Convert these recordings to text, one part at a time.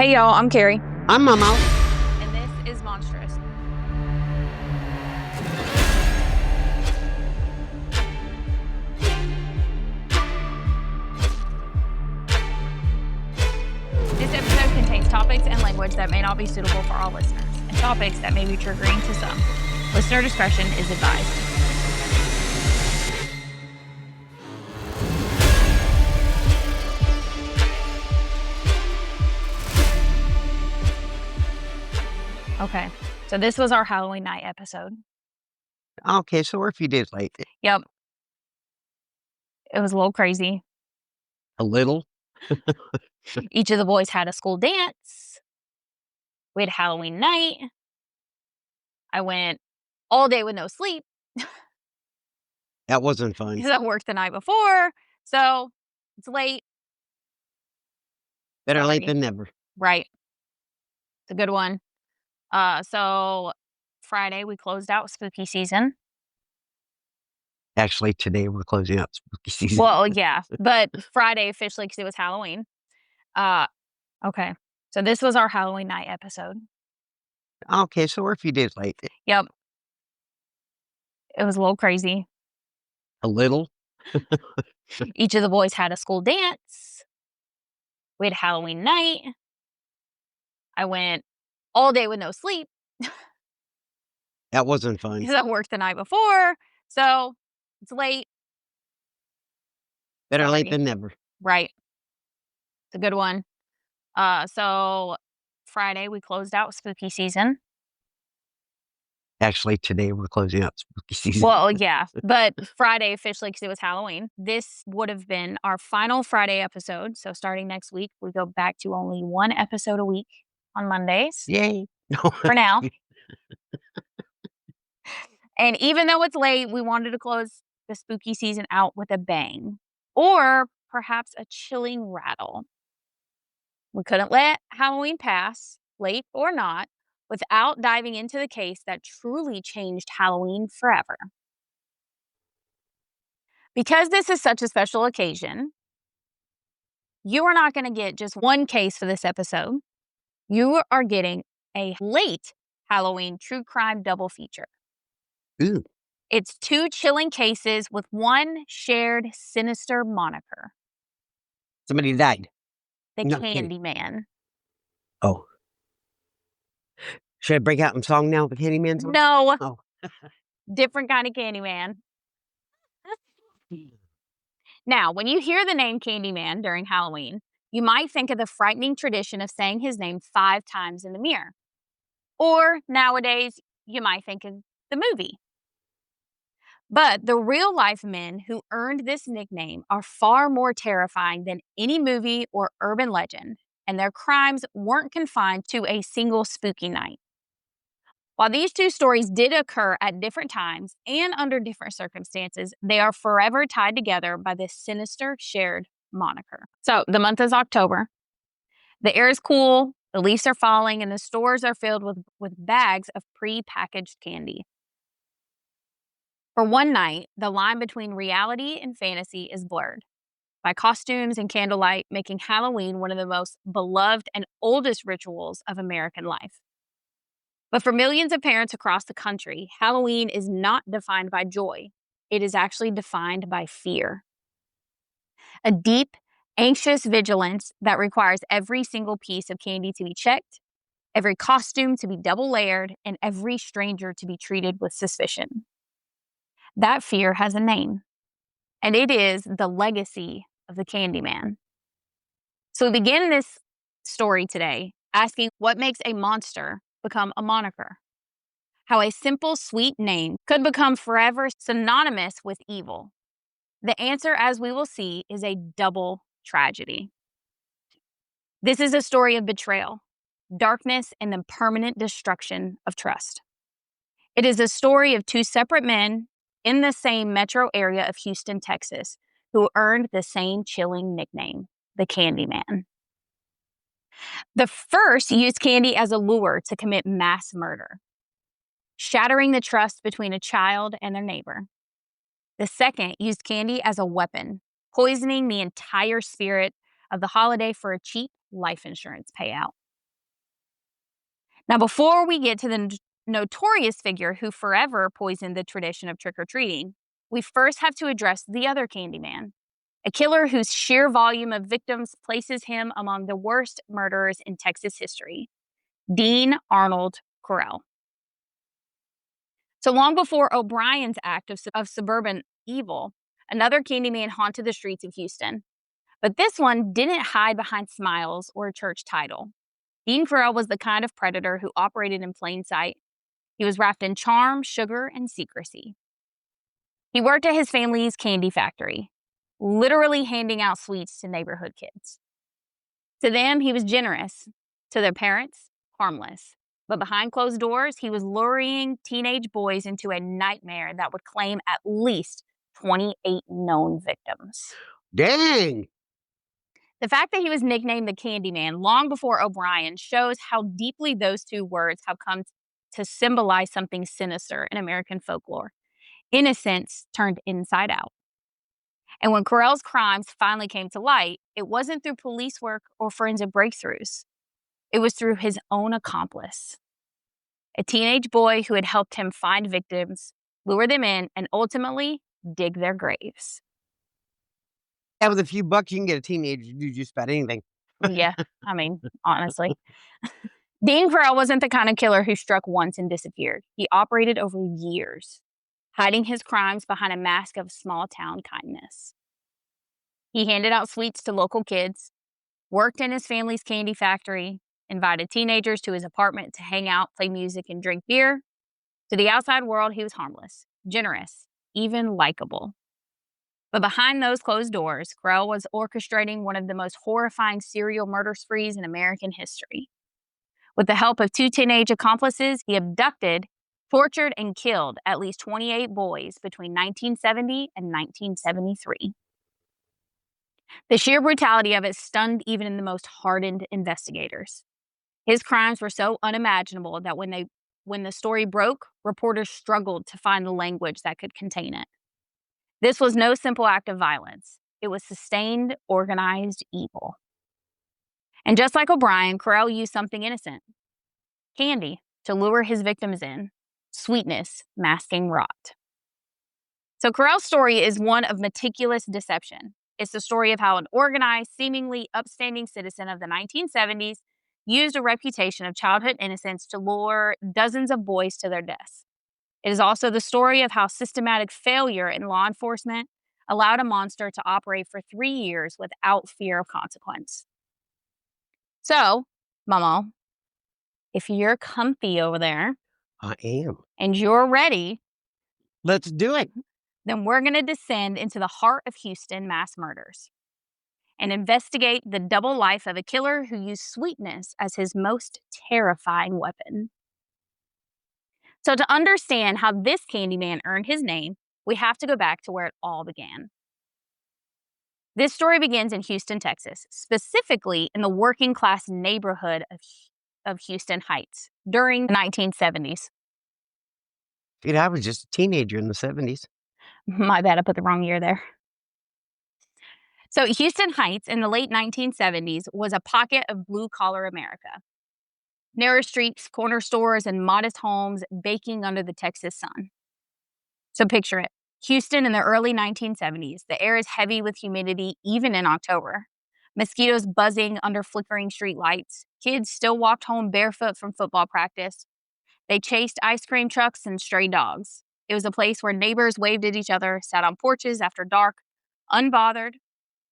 Hey y'all, I'm Carrie. I'm MawMaw. And this is Monstrous. This episode contains topics and language that may not be suitable for all listeners, and topics that may be triggering to some. Listener discretion is advised. Okay, so this was our Halloween night episode. Okay, so we're a few days late. Yep. It was a little crazy. A little? Each of the boys had a school dance. We had Halloween night. I went all day with no sleep That wasn't fun. because I worked the night before. So it's late. Better late Sorry. than never. Right. It's a good one. So Friday we closed out spooky season. Actually, today we're closing out spooky season. Well, yeah, but Friday officially because it was Halloween. Okay. So this was our Halloween night episode. Okay, so we're a few days late. Yep. It was a little crazy. A little? Each of the boys had a school dance. We had Halloween night. I went all day with no sleep That wasn't fun. because I worked the night before. So it's late. Better Sorry. late than never. Right. It's a good one. So Friday we closed out spooky season. Actually, today we're closing out spooky season. Well, yeah, but Friday officially because it was Halloween. This would have been our final Friday episode. So starting next week, we go back to only one episode a week on Mondays Yay. for now. And even though it's late, we wanted to close the spooky season out with a bang or perhaps a chilling rattle. We couldn't let Halloween pass, late or not, without diving into the case that truly changed Halloween forever. Because this is such a special occasion, you are not going to get just one case for this episode. You are getting a late Halloween true crime double feature. Ooh. It's two chilling cases with one shared sinister moniker, Somebody died. the No kidding. Candyman. Oh. Should I break out in song now, the Candyman song? No, Oh. different kind of Candyman. Now, when you hear the name Candyman during Halloween, you might think of the frightening tradition of saying his name 5 times in the mirror. Or nowadays, you might think of the movie. But the real life men who earned this nickname are far more terrifying than any movie or urban legend, and their crimes weren't confined to a single spooky night. While these two stories did occur at different times and under different circumstances, they are forever tied together by this sinister shared moniker. So the month is October. The air is cool, the leaves are falling, and the stores are filled with bags of pre-packaged candy. For one night, the line between reality and fantasy is blurred by costumes and candlelight, making Halloween one of the most beloved and oldest rituals of American life. But for millions of parents across the country, Halloween is not defined by joy. It is actually defined by fear. A deep, anxious vigilance that requires every single piece of candy to be checked, every costume to be double layered, and every stranger to be treated with suspicion. That fear has a name, and it is the legacy of the Candyman. So we begin this story today asking what makes a monster become a moniker. How a simple, sweet name could become forever synonymous with evil. The answer, as we will see, is a double tragedy. This is a story of betrayal, darkness, and the permanent destruction of trust. It is a story of two separate men in the same metro area of Houston, Texas, who earned the same chilling nickname, the Candyman. The first used candy as a lure to commit mass murder, shattering the trust between a child and their neighbor. The second used candy as a weapon, poisoning the entire spirit of the holiday for a cheap life insurance payout. Now, before we get to the notorious figure who forever poisoned the tradition of trick-or-treating, we first have to address the other Candyman, a killer whose sheer volume of victims places him among the worst murderers in Texas history, Dean Arnold Correll. So long before O'Brien's act of suburban evil, another Candyman haunted the streets of Houston. But this one didn't hide behind smiles or a church title. Dean Correll was the kind of predator who operated in plain sight. He was wrapped in charm, sugar, and secrecy. He worked at his family's candy factory, literally handing out sweets to neighborhood kids. To them, he was generous. To their parents, harmless. But behind closed doors, he was luring teenage boys into a nightmare that would claim at least 28 known victims. Dang! The fact that he was nicknamed the Candyman long before O'Brien shows how deeply those two words have come to symbolize something sinister in American folklore. Innocence turned inside out. And when Correll's crimes finally came to light, it wasn't through police work or forensic breakthroughs. It was through his own accomplice, a teenage boy who had helped him find victims, lure them in, and ultimately dig their graves. Yeah, with a few bucks, you can get a teenager to do just about anything. Yeah, I mean, honestly. Dean Correll wasn't the kind of killer who struck once and disappeared. He operated over years, hiding his crimes behind a mask of small-town kindness. He handed out sweets to local kids, worked in his family's candy factory, invited teenagers to his apartment to hang out, play music, and drink beer. To the outside world, he was harmless, generous, even likable. But behind those closed doors, Correll was orchestrating one of the most horrifying serial murder sprees in American history. With the help of two teenage accomplices, he abducted, tortured, and killed at least 28 boys between 1970 and 1973. The sheer brutality of it stunned even the most hardened investigators. His crimes were so unimaginable that when the story broke, reporters struggled to find the language that could contain it. This was no simple act of violence. It was sustained, organized evil. And just like O'Brien, Correll used something innocent, candy, to lure his victims in, sweetness masking rot. So Correll's story is one of meticulous deception. It's the story of how an organized, seemingly upstanding citizen of the 1970s used a reputation of childhood innocence to lure dozens of boys to their deaths. It is also the story of how systematic failure in law enforcement allowed a monster to operate for 3 years without fear of consequence. So, Mama, if you're comfy over there I am. and you're ready, Let's do it. then we're going to descend into the heart of Houston mass murders and investigate the double life of a killer who used sweetness as his most terrifying weapon. So to understand how this Candyman earned his name, we have to go back to where it all began. This story begins in Houston, Texas, specifically in the working class neighborhood of Houston Heights during the 1970s. Dude, I was just a teenager in the 70s. My bad, I put the wrong year there. So Houston Heights in the late 1970s was a pocket of blue-collar America. Narrow streets, corner stores, and modest homes baking under the Texas sun. So picture it. Houston in the early 1970s. The air is heavy with humidity, even in October. Mosquitoes buzzing under flickering street lights. Kids still walked home barefoot from football practice. They chased ice cream trucks and stray dogs. It was a place where neighbors waved at each other, sat on porches after dark, unbothered,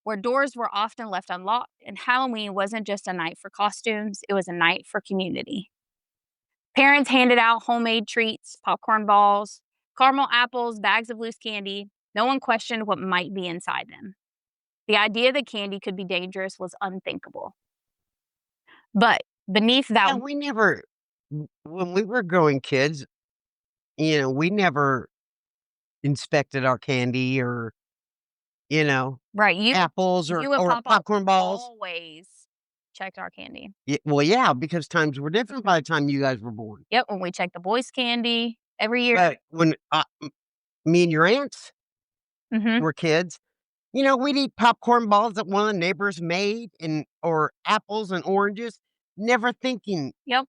where doors were often left unlocked, and Halloween wasn't just a night for costumes, it was a night for community. Parents handed out homemade treats, popcorn balls, caramel apples, bags of loose candy. No one questioned what might be inside them. The idea that candy could be dangerous was unthinkable. But beneath that... Yeah, we never, when we were growing kids, we never inspected our candy or, Right, apples or Papa popcorn balls. always checked our candy. Yeah, because times were different by the time you guys were born. Yep, when we checked the boys' candy every year. But when me and your aunts Mhm. were kids, we'd eat popcorn balls that one of the neighbors made or apples and oranges, never thinking Yep.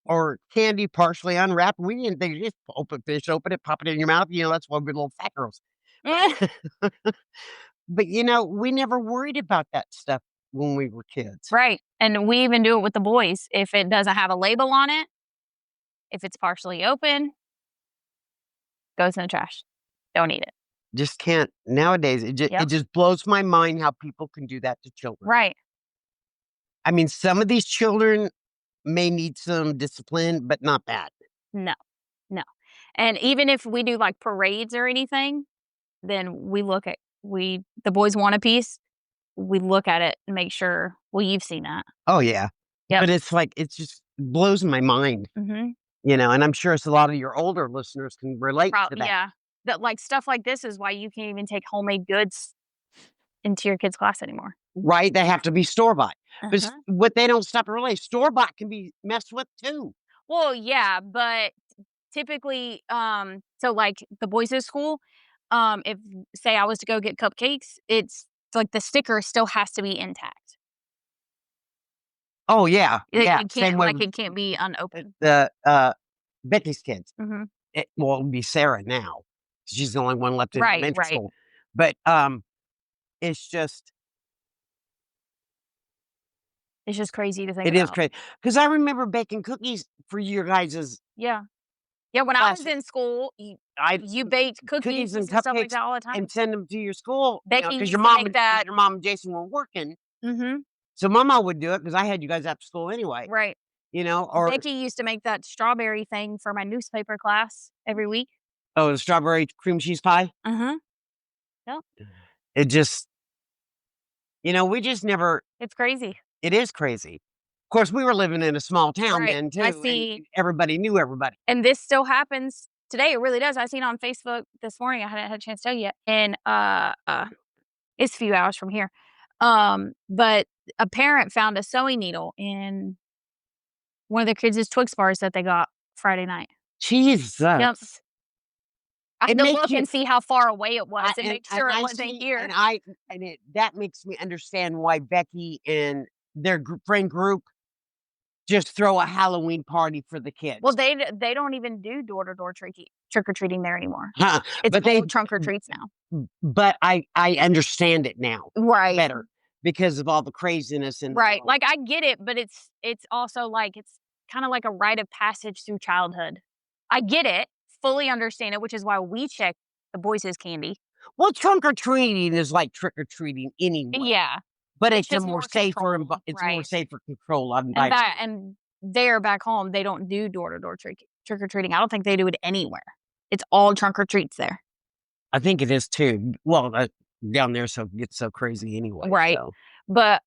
or candy partially unwrapped. We didn't think you just open it, pop it in your mouth. That's why we're little fat girls. But we never worried about that stuff when we were kids. Right, and we even do it with the boys. If it doesn't have a label on it, if it's partially open, goes in the trash. Don't eat it. Just can't nowadays. It Yep. just blows my mind how people can do that to children. Right. I mean, some of these children may need some discipline, but not that. No, no. And even if we do like parades or anything, then we look at the boys want a piece. We look at it and make sure. Well, you've seen that. Oh yeah, Yep. but it's like it just blows my mind. And I'm sure it's a lot of your older listeners can relate to that. Yeah, that like stuff like this is why you can't even take homemade goods into your kids' class anymore. Right? They have to be store bought. But what they don't stop to realize, store bought can be messed with too. Well, yeah, but typically, so like the boys' school, if say I was to go get cupcakes, it's like the sticker still has to be intact. Oh yeah, yeah. It Same can't way it can't be unopened. the Becky's kids. It will be Sarah now. She's the only one left in elementary school. But it's just crazy to think it about. is crazy because I remember baking cookies for your guys's. Yeah. When I was in school, you baked cookies and stuff like that all the time. And send them to your school, Becky because used your to mom make that. your mom and Jason were working. So Mama would do it because I had you guys after school anyway. Right. Or Becky used to make that strawberry thing for my newspaper class every week. Oh, the strawberry cream cheese pie? Yep. It just we just never. It's crazy. It is crazy. Of course, we were living in a small town then too. I see. And everybody knew everybody. And this still happens today. It really does. I seen on Facebook this morning. I hadn't had a chance to tell you yet. And it's a few hours from here. But a parent found a sewing needle in one of the kids' Twix bars that they got Friday night. Jesus. Yep. I had to look and see how far away it was and make sure it wasn't here. And that makes me understand why Becky and their friend group just throw a Halloween party for the kids. Well, they don't even do door-to-door trick-or-treating there anymore. It's but all trunk or treats now. But I understand it now. Right. Better because of all the craziness and right. Like I get it, but it's also like it's kind of like a rite of passage through childhood. I get it, fully understand it, which is why we check the boys' candy. Well, trunk or treating is like trick or treating anyway. Yeah. But it's a more safer and more safer control on and there back home they don't do door-to-door trick or treating. I don't think they do it anywhere. It's all trunk or treats there. I think it is too. Well, down there it gets so crazy anyway. Right. So. But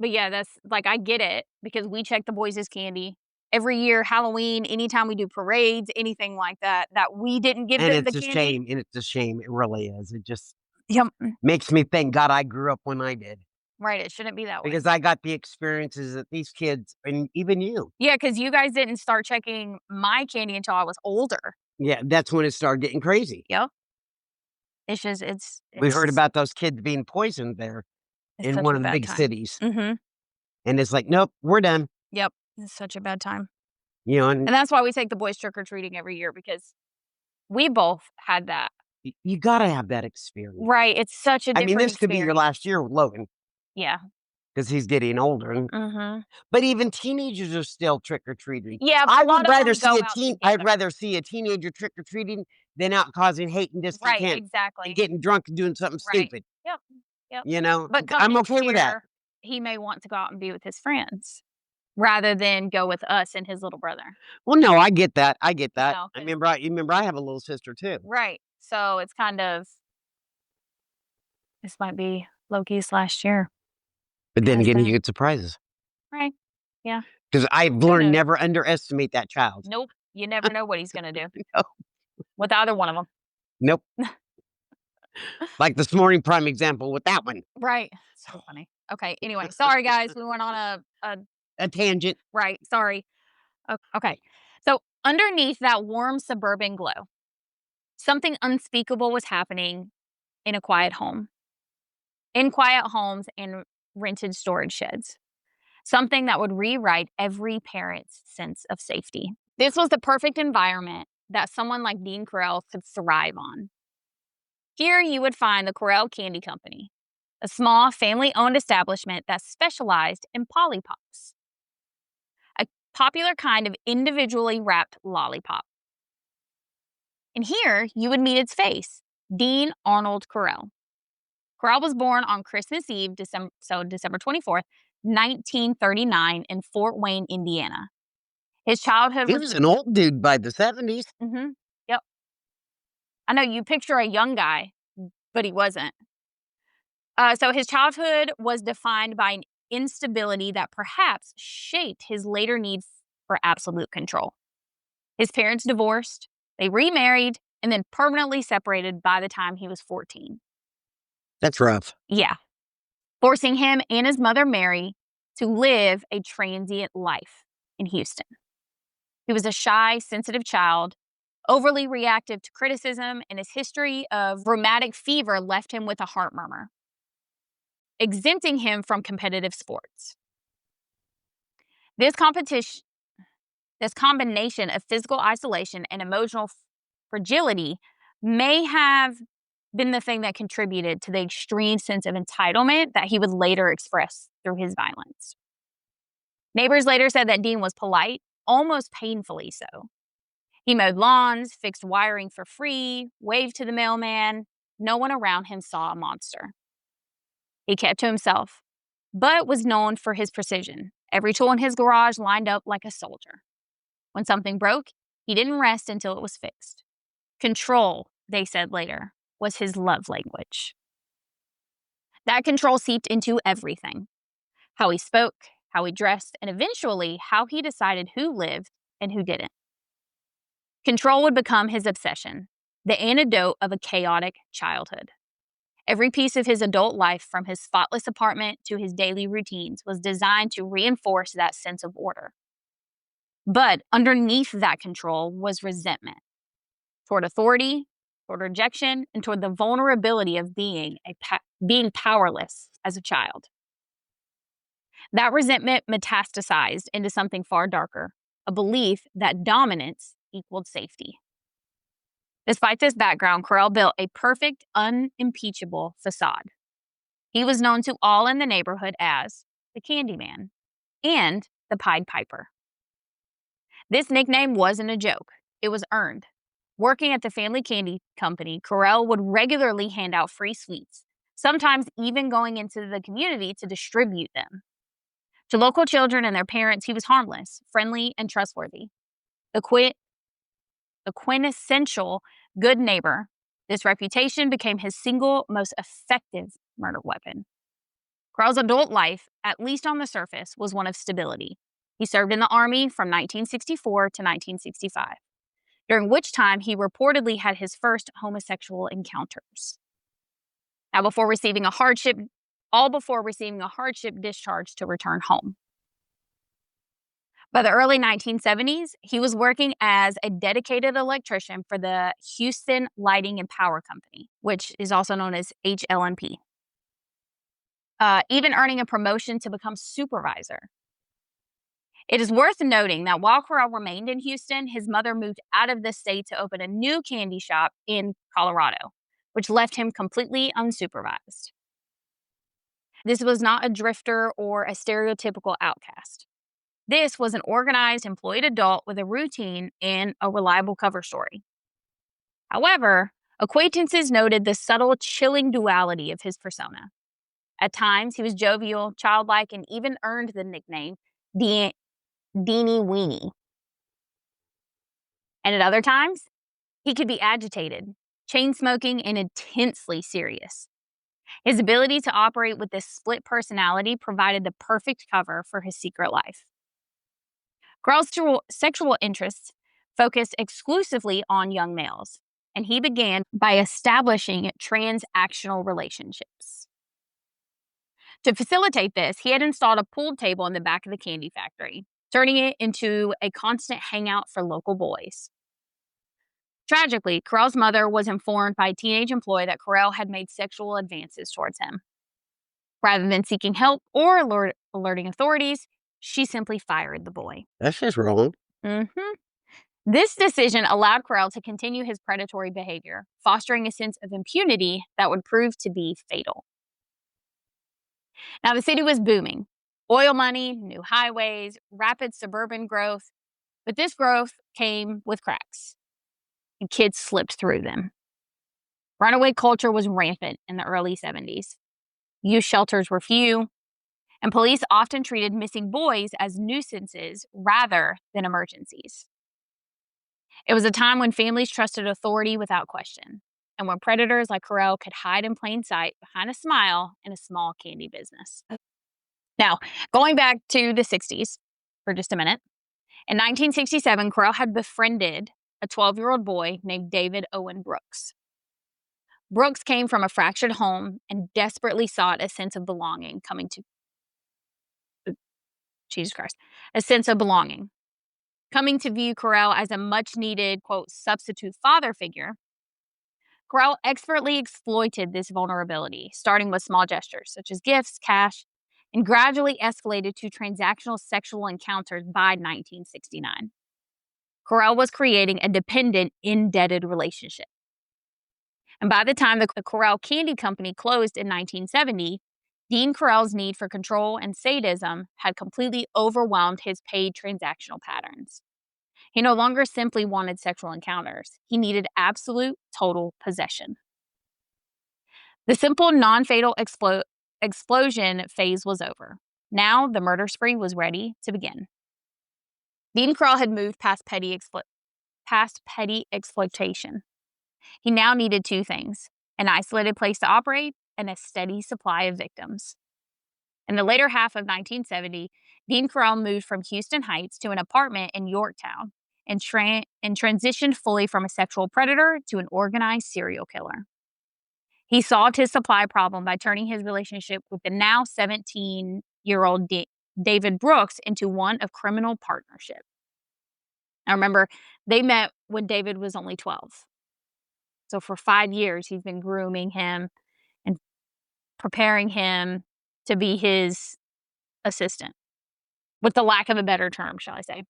yeah, that's like I get it because we check the boys' candy every year, Halloween, anytime we do parades, anything like that we didn't give them the candy. It's a shame. It really is. It just Yep. makes me think, God, I grew up when I did. Right, it shouldn't be that way. Because I got the experiences that these kids, and even you. Yeah, because you guys didn't start checking my candy until I was older. Yeah, that's when it started getting crazy. Yep. It's we heard about those kids being poisoned there in one of the big cities. And it's like, nope, we're done. Yep, it's such a bad time. And that's why we take the boys trick-or-treating every year because we both had that. You gotta have that experience. Right, it's such a different this could be your last year with Logan. Yeah. Because he's getting older. But even teenagers are still trick-or-treating. Yeah, I would rather I'd rather see a teenager trick-or-treating than out causing hate and discontent. Right, exactly. And getting drunk and doing something stupid. Yep. But I'm okay with that. He may want to go out and be with his friends rather than go with us and his little brother. Well, no, I get that. I remember I have a little sister too. Right. So it's kind of, this might be Loki's last year. But then again, you get surprises. Right. Yeah. Because I've learned never underestimate that child. Nope. You never know what he's going to do. No. With either one of them. Nope. Like this morning, prime example with that one. Right. So funny. Okay. Anyway, sorry guys. We went on a tangent. Right. Sorry. Okay. So underneath that warm suburban glow, something unspeakable was happening in a quiet home. In quiet homes and rented storage sheds. something that would rewrite every parent's sense of safety. This was the perfect environment that someone like Dean Correll could thrive on. Here you would find the Correll Candy Company, a small family-owned establishment that specialized in Polly Pops, a popular kind of individually wrapped lollipop. And here you would meet its face, Dean Arnold Correll. Correll was born on Christmas Eve, December 24th, 1939 in Fort Wayne, Indiana. His childhood He was an old dude by the 70s. Yep. I know you picture a young guy, but he wasn't. So his childhood was defined by an instability that perhaps shaped his later need for absolute control. His parents divorced, they remarried, and then permanently separated by the time he was 14. That's rough. Yeah. Forcing him and his mother, Mary, to live a transient life in Houston. He was a shy, sensitive child, overly reactive to criticism, and his history of rheumatic fever left him with a heart murmur, exempting him from competitive sports. This combination of physical isolation and emotional fragility may have been the thing that contributed to the extreme sense of entitlement that he would later express through his violence. Neighbors later said that Dean was polite, almost painfully so. He mowed lawns, fixed wiring for free, waved to the mailman. No one around him saw a monster. He kept to himself, but was known for his precision. Every tool in his garage lined up like a soldier. When something broke, he didn't rest until it was fixed. Control, they said later, was his love language. That control seeped into everything. How he spoke, how he dressed, and eventually how he decided who lived and who didn't. Control would become his obsession, the antidote of a chaotic childhood. Every piece of his adult life, from his spotless apartment to his daily routines, was designed to reinforce that sense of order. But underneath that control was resentment toward authority, toward rejection, and toward the vulnerability of being powerless as a child. That resentment metastasized into something far darker, a belief that dominance equaled safety. Despite this background, Correll built a perfect, unimpeachable facade. He was known to all in the neighborhood as the Candyman and the Pied Piper. This nickname wasn't a joke. It was earned. Working at the family candy company, Correll would regularly hand out free sweets, sometimes even going into the community to distribute them. To local children and their parents, he was harmless, friendly, and trustworthy. The quintessential good neighbor. This reputation became his single most effective murder weapon. Correll's adult life, at least on the surface, was one of stability. He served in the Army from 1964 to 1965, during which time he reportedly had his first homosexual encounters. All before receiving a hardship discharge to return home. By the early 1970s, he was working as a dedicated electrician for the Houston Lighting and Power Company, which is also known as HL&P, even earning a promotion to become supervisor. It is worth noting that while Correll remained in Houston, his mother moved out of the state to open a new candy shop in Colorado, which left him completely unsupervised. This was not a drifter or a stereotypical outcast. This was an organized, employed adult with a routine and a reliable cover story. However, acquaintances noted the subtle, chilling duality of his persona. At times, he was jovial, childlike, and even earned the nickname Deanie Weenie. And at other times, he could be agitated, chain-smoking, and intensely serious. His ability to operate with this split personality provided the perfect cover for his secret life. Correll's sexual interests focused exclusively on young males, and he began by establishing transactional relationships. To facilitate this, he had installed a pool table in the back of the candy factory, turning it into a constant hangout for local boys. Tragically, Correll's mother was informed by a teenage employee that Correll had made sexual advances towards him. Rather than seeking help or alerting authorities, she simply fired the boy. That's just wrong. Mm-hmm. This decision allowed Correll to continue his predatory behavior, fostering a sense of impunity that would prove to be fatal. Now, the city was booming. Oil money, new highways, rapid suburban growth. But this growth came with cracks, and kids slipped through them. Runaway culture was rampant in the early 70s. Youth shelters were few, and police often treated missing boys as nuisances rather than emergencies. It was a time when families trusted authority without question, and when predators like Correll could hide in plain sight behind a smile in a small candy business. Now, going back to the 60s for just a minute, in 1967, Correll had befriended a 12-year-old boy named David Owen Brooks. Brooks came from a fractured home and desperately sought a sense of belonging a sense of belonging. Coming to view Correll as a much-needed, quote, substitute father figure, Correll expertly exploited this vulnerability, starting with small gestures such as gifts, cash, and gradually escalated to transactional sexual encounters by 1969. Correll was creating a dependent, indebted relationship. And by the time the Correll Candy Company closed in 1970, Dean Correll's need for control and sadism had completely overwhelmed his paid transactional patterns. He no longer simply wanted sexual encounters. He needed absolute, total possession. The simple, non-fatal explosion phase was over. Now, the murder spree was ready to begin. Dean Correll had moved past petty exploitation. He now needed two things: an isolated place to operate and a steady supply of victims. In the later half of 1970, Dean Correll moved from Houston Heights to an apartment in Yorktown and transitioned fully from a sexual predator to an organized serial killer. He solved his supply problem by turning his relationship with the now 17-year-old David Brooks into one of criminal partnership. Now remember, they met when David was only 12. So for 5 years, he's been grooming him and preparing him to be his assistant, with the lack of a better term, shall I say.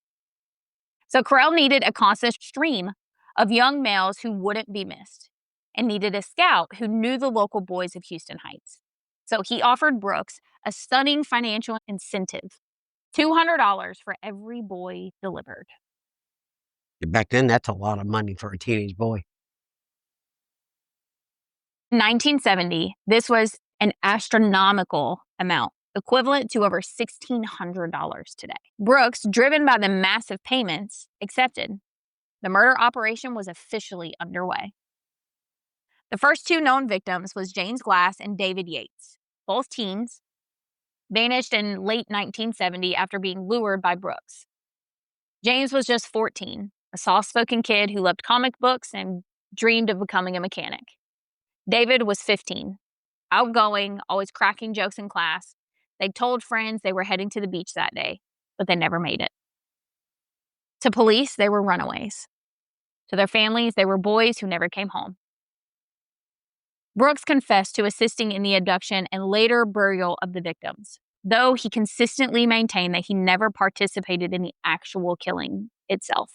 So Correll needed a constant stream of young males who wouldn't be missed, and needed a scout who knew the local boys of Houston Heights. So he offered Brooks a stunning financial incentive, $200 for every boy delivered. Back then, that's a lot of money for a teenage boy. In 1970, this was an astronomical amount, equivalent to over $1,600 today. Brooks, driven by the massive payments, accepted. The murder operation was officially underway. The first two known victims was James Glass and David Yates, both teens, vanished in late 1970 after being lured by Brooks. James was just 14, a soft-spoken kid who loved comic books and dreamed of becoming a mechanic. David was 15, outgoing, always cracking jokes in class. They told friends they were heading to the beach that day, but they never made it. To police, they were runaways. To their families, they were boys who never came home. Brooks confessed to assisting in the abduction and later burial of the victims, though he consistently maintained that he never participated in the actual killing itself.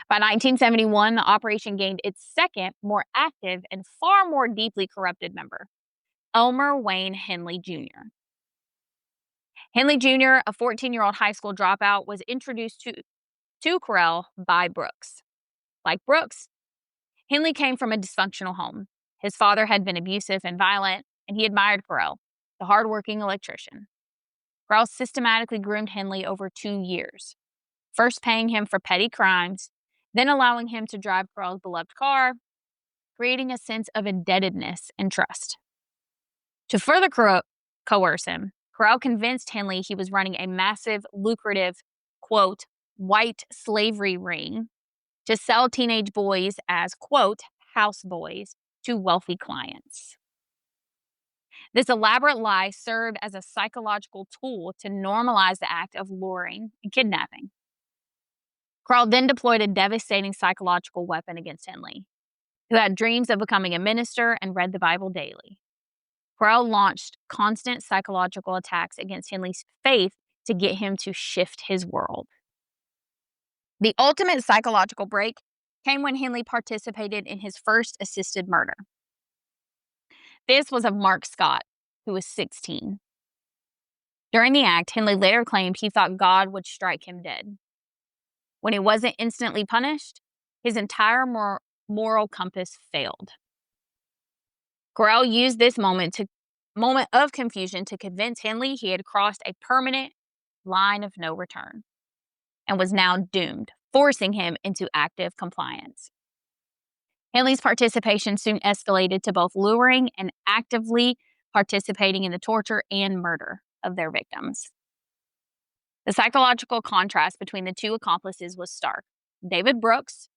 By 1971, the operation gained its second, more active, and far more deeply corrupted member, Elmer Wayne Henley Jr. Henley Jr., a 14-year-old high school dropout, was introduced to Correll by Brooks. Like Brooks, Henley came from a dysfunctional home. His father had been abusive and violent, and he admired Correll, the hardworking electrician. Correll systematically groomed Henley over 2 years, first paying him for petty crimes, then allowing him to drive Correll's beloved car, creating a sense of indebtedness and trust. To further coerce him, Correll convinced Henley he was running a massive, lucrative, quote, white slavery ring to sell teenage boys as, quote, houseboys to wealthy clients. This elaborate lie served as a psychological tool to normalize the act of luring and kidnapping. Correll then deployed a devastating psychological weapon against Henley, who had dreams of becoming a minister and read the Bible daily. Correll launched constant psychological attacks against Henley's faith to get him to shift his world. The ultimate psychological break came when Henley participated in his first assisted murder. This was of Mark Scott, who was 16. During the act, Henley later claimed he thought God would strike him dead. When he wasn't instantly punished, his entire moral compass failed. Correll used this moment of confusion to convince Henley he had crossed a permanent line of no return and was now doomed, forcing him into active compliance. Henley's participation soon escalated to both luring and actively participating in the torture and murder of their victims. The psychological contrast between the two accomplices was stark. David Brooks,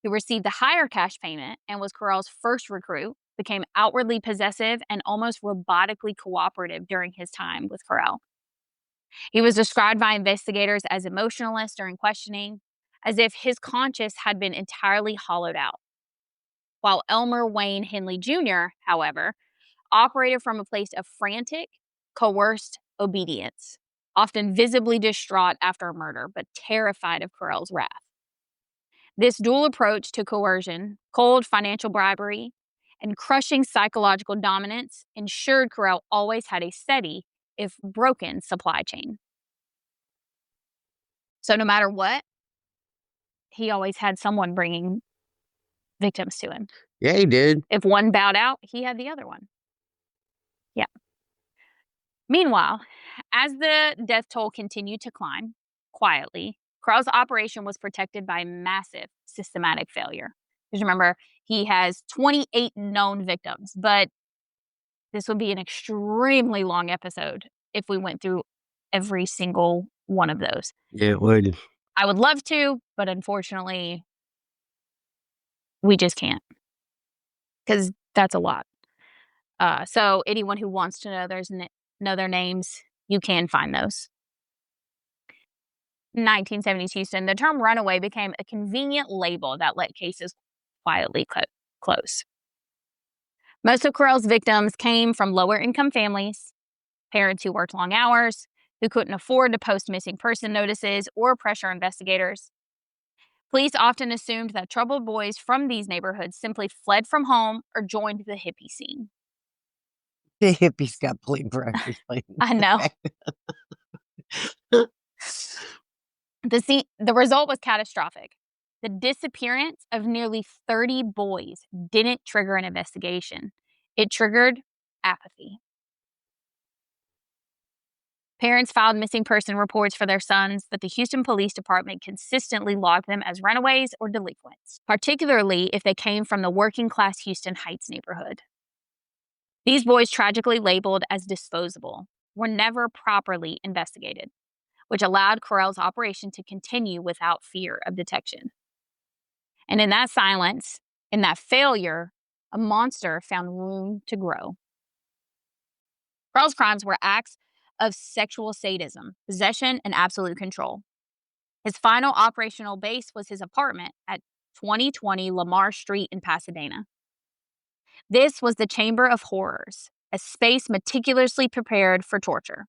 who received the higher cash payment and was Correll's first recruit, became outwardly possessive and almost robotically cooperative during his time with Correll. He was described by investigators as emotionless during questioning, as if his conscience had been entirely hollowed out. While Elmer Wayne Henley Jr., however, operated from a place of frantic, coerced obedience, often visibly distraught after a murder, but terrified of Correll's wrath. This dual approach to coercion, cold financial bribery, and crushing psychological dominance ensured Correll always had a steady, if broken, supply chain. So no matter what, he always had someone bringing victims to him. Yeah, he did. If one bowed out, he had the other one. Yeah. Meanwhile, as the death toll continued to climb quietly, Correll's operation was protected by massive systematic failure. Because remember, he has 28 known victims, but this would be an extremely long episode if we went through every single one of those. Yeah, it would. I would love to, but unfortunately, we just can't. Because that's a lot. So anyone who wants to know their names, you can find those. In 1970s Houston, the term runaway became a convenient label that let cases quietly close. Most of Correll's victims came from lower-income families, parents who worked long hours, who couldn't afford to post missing person notices or pressure investigators. Police often assumed that troubled boys from these neighborhoods simply fled from home or joined the hippie scene. The hippies got blamed for everything. I know. The result was catastrophic. The disappearance of nearly 30 boys didn't trigger an investigation. It triggered apathy. Parents filed missing person reports for their sons, but the Houston Police Department consistently logged them as runaways or delinquents, particularly if they came from the working-class Houston Heights neighborhood. These boys, tragically labeled as disposable, were never properly investigated, which allowed Correll's operation to continue without fear of detection. And in that silence, in that failure, a monster found room to grow. Correll's crimes were acts of sexual sadism, possession, and absolute control. His final operational base was his apartment at 2020 Lamar Street in Pasadena. This was the Chamber of Horrors, a space meticulously prepared for torture.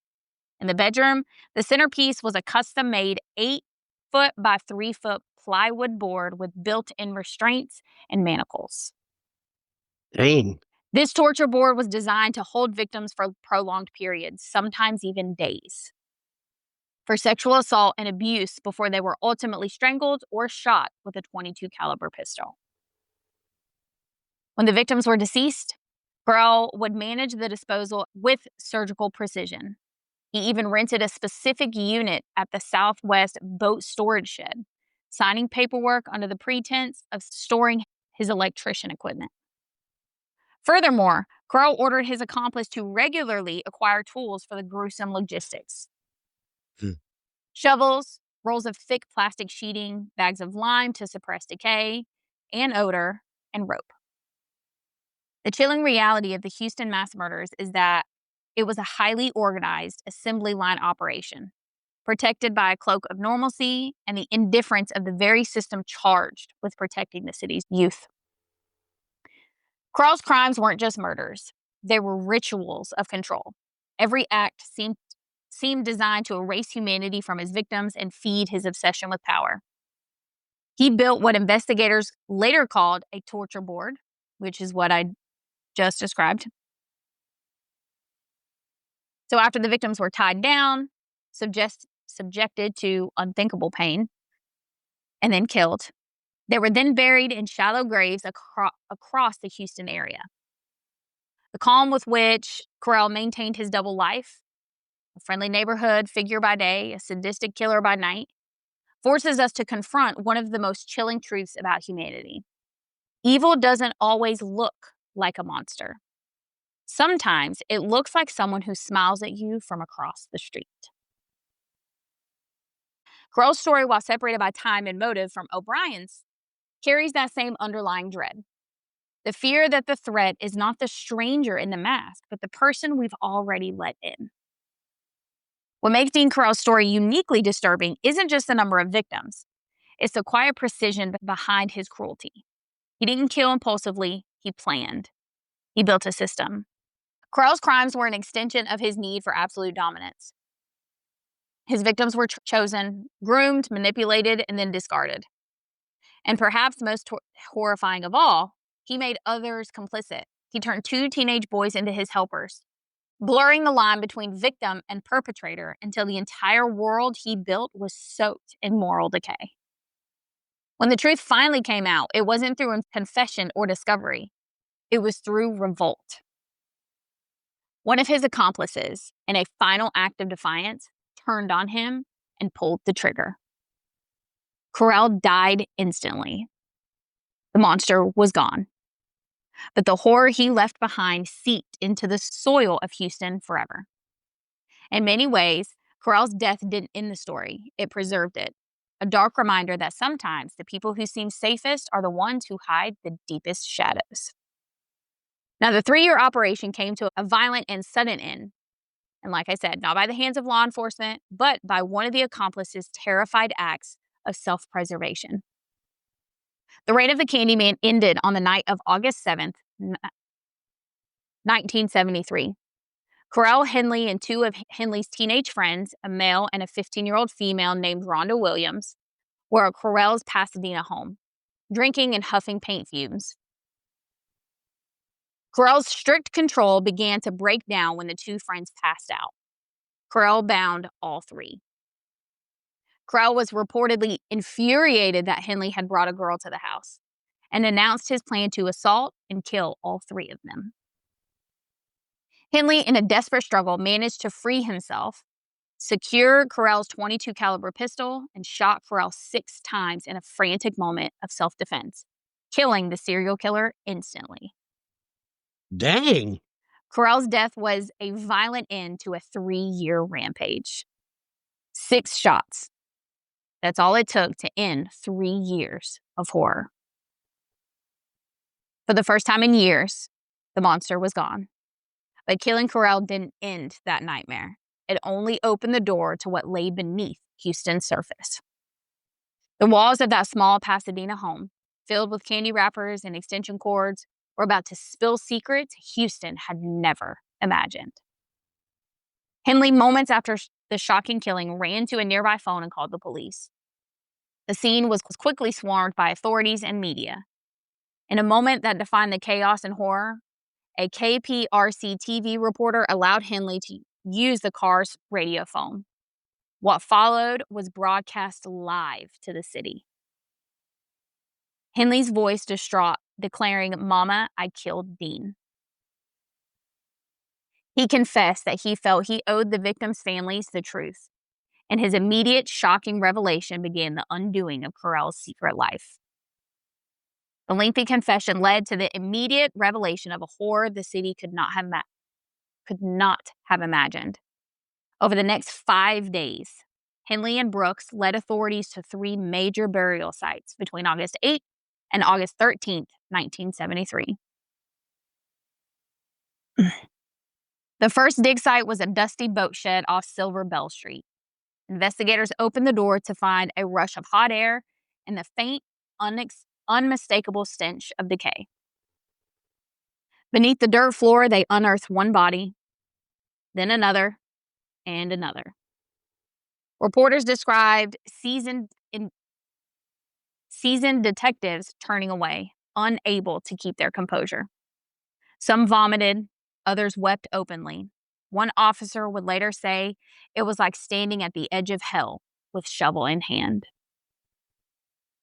In the bedroom, the centerpiece was a custom-made 8-foot by 3-foot plywood board with built-in restraints and manacles. Dang. This torture board was designed to hold victims for prolonged periods, sometimes even days, for sexual assault and abuse before they were ultimately strangled or shot with a .22 caliber pistol. When the victims were deceased, Correll would manage the disposal with surgical precision. He even rented a specific unit at the Southwest Boat Storage Shed, signing paperwork under the pretense of storing his electrician equipment. Furthermore, Correll ordered his accomplice to regularly acquire tools for the gruesome logistics. Shovels, rolls of thick plastic sheeting, bags of lime to suppress decay and odor, and rope. The chilling reality of the Houston mass murders is that it was a highly organized assembly line operation, protected by a cloak of normalcy and the indifference of the very system charged with protecting the city's youth. Correll's crimes weren't just murders. They were rituals of control. Every act seemed designed to erase humanity from his victims and feed his obsession with power. He built what investigators later called a torture board, which is what I just described. So after the victims were tied down, subjected to unthinkable pain, and then killed, they were then buried in shallow graves across the Houston area. The calm with which Correll maintained his double life, a friendly neighborhood figure by day, a sadistic killer by night, forces us to confront one of the most chilling truths about humanity. Evil doesn't always look like a monster. Sometimes it looks like someone who smiles at you from across the street. Correll's story, while separated by time and motive from O'Brien's, carries that same underlying dread. The fear that the threat is not the stranger in the mask, but the person we've already let in. What makes Dean Correll's story uniquely disturbing isn't just the number of victims. It's the quiet precision behind his cruelty. He didn't kill impulsively, he planned. He built a system. Correll's crimes were an extension of his need for absolute dominance. His victims were chosen, groomed, manipulated, and then discarded. And perhaps most horrifying of all, he made others complicit. He turned 2 teenage boys into his helpers, blurring the line between victim and perpetrator until the entire world he built was soaked in moral decay. When the truth finally came out, it wasn't through confession or discovery. It was through revolt. One of his accomplices, in a final act of defiance, turned on him and pulled the trigger. Correll died instantly. The monster was gone. But the horror he left behind seeped into the soil of Houston forever. In many ways, Correll's death didn't end the story. It preserved it. A dark reminder that sometimes the people who seem safest are the ones who hide the deepest shadows. Now, the 3-year operation came to a violent and sudden end. And like I said, not by the hands of law enforcement, but by one of the accomplices' terrified acts of self-preservation. The reign of the Candyman ended on the night of August 7th, 1973. Correll, Henley, and 2 of Henley's teenage friends, a male and a 15-year-old female named Rhonda Williams, were at Correll's Pasadena home, drinking and huffing paint fumes. Correll's strict control began to break down when the 2 friends passed out. Correll bound all 3. Correll was reportedly infuriated that Henley had brought a girl to the house and announced his plan to assault and kill all 3 of them. Henley, in a desperate struggle, managed to free himself, secure Correll's .22 caliber pistol, and shot Correll 6 times in a frantic moment of self-defense, killing the serial killer instantly. Dang. Correll's death was a violent end to a 3-year rampage. 6 shots. That's all it took to end 3 years of horror. For the first time in years, the monster was gone. But killing Correll didn't end that nightmare. It only opened the door to what lay beneath Houston's surface. The walls of that small Pasadena home, filled with candy wrappers and extension cords, were about to spill secrets Houston had never imagined. Henley, moments after the shocking killing, ran to a nearby phone and called the police. The scene was quickly swarmed by authorities and media. In a moment that defined the chaos and horror, a KPRC TV reporter allowed Henley to use the car's radio phone. What followed was broadcast live to the city. Henley's voice distraught, declaring, "Mama, I killed Dean." He confessed that he felt he owed the victims' families the truth, and his immediate, shocking revelation began the undoing of Correll's secret life. The lengthy confession led to the immediate revelation of a horror the city could not have imagined. Over the next 5 days, Henley and Brooks led authorities to 3 major burial sites between August 8th and August 13th, 1973. The first dig site was a dusty boat shed off Silver Bell Street. Investigators opened the door to find a rush of hot air and the faint, unmistakable stench of decay. Beneath the dirt floor, they unearthed one body, then another, and another. Reporters described seasoned detectives turning away, unable to keep their composure. Some vomited, others wept openly. One officer would later say it was like standing at the edge of hell with shovel in hand.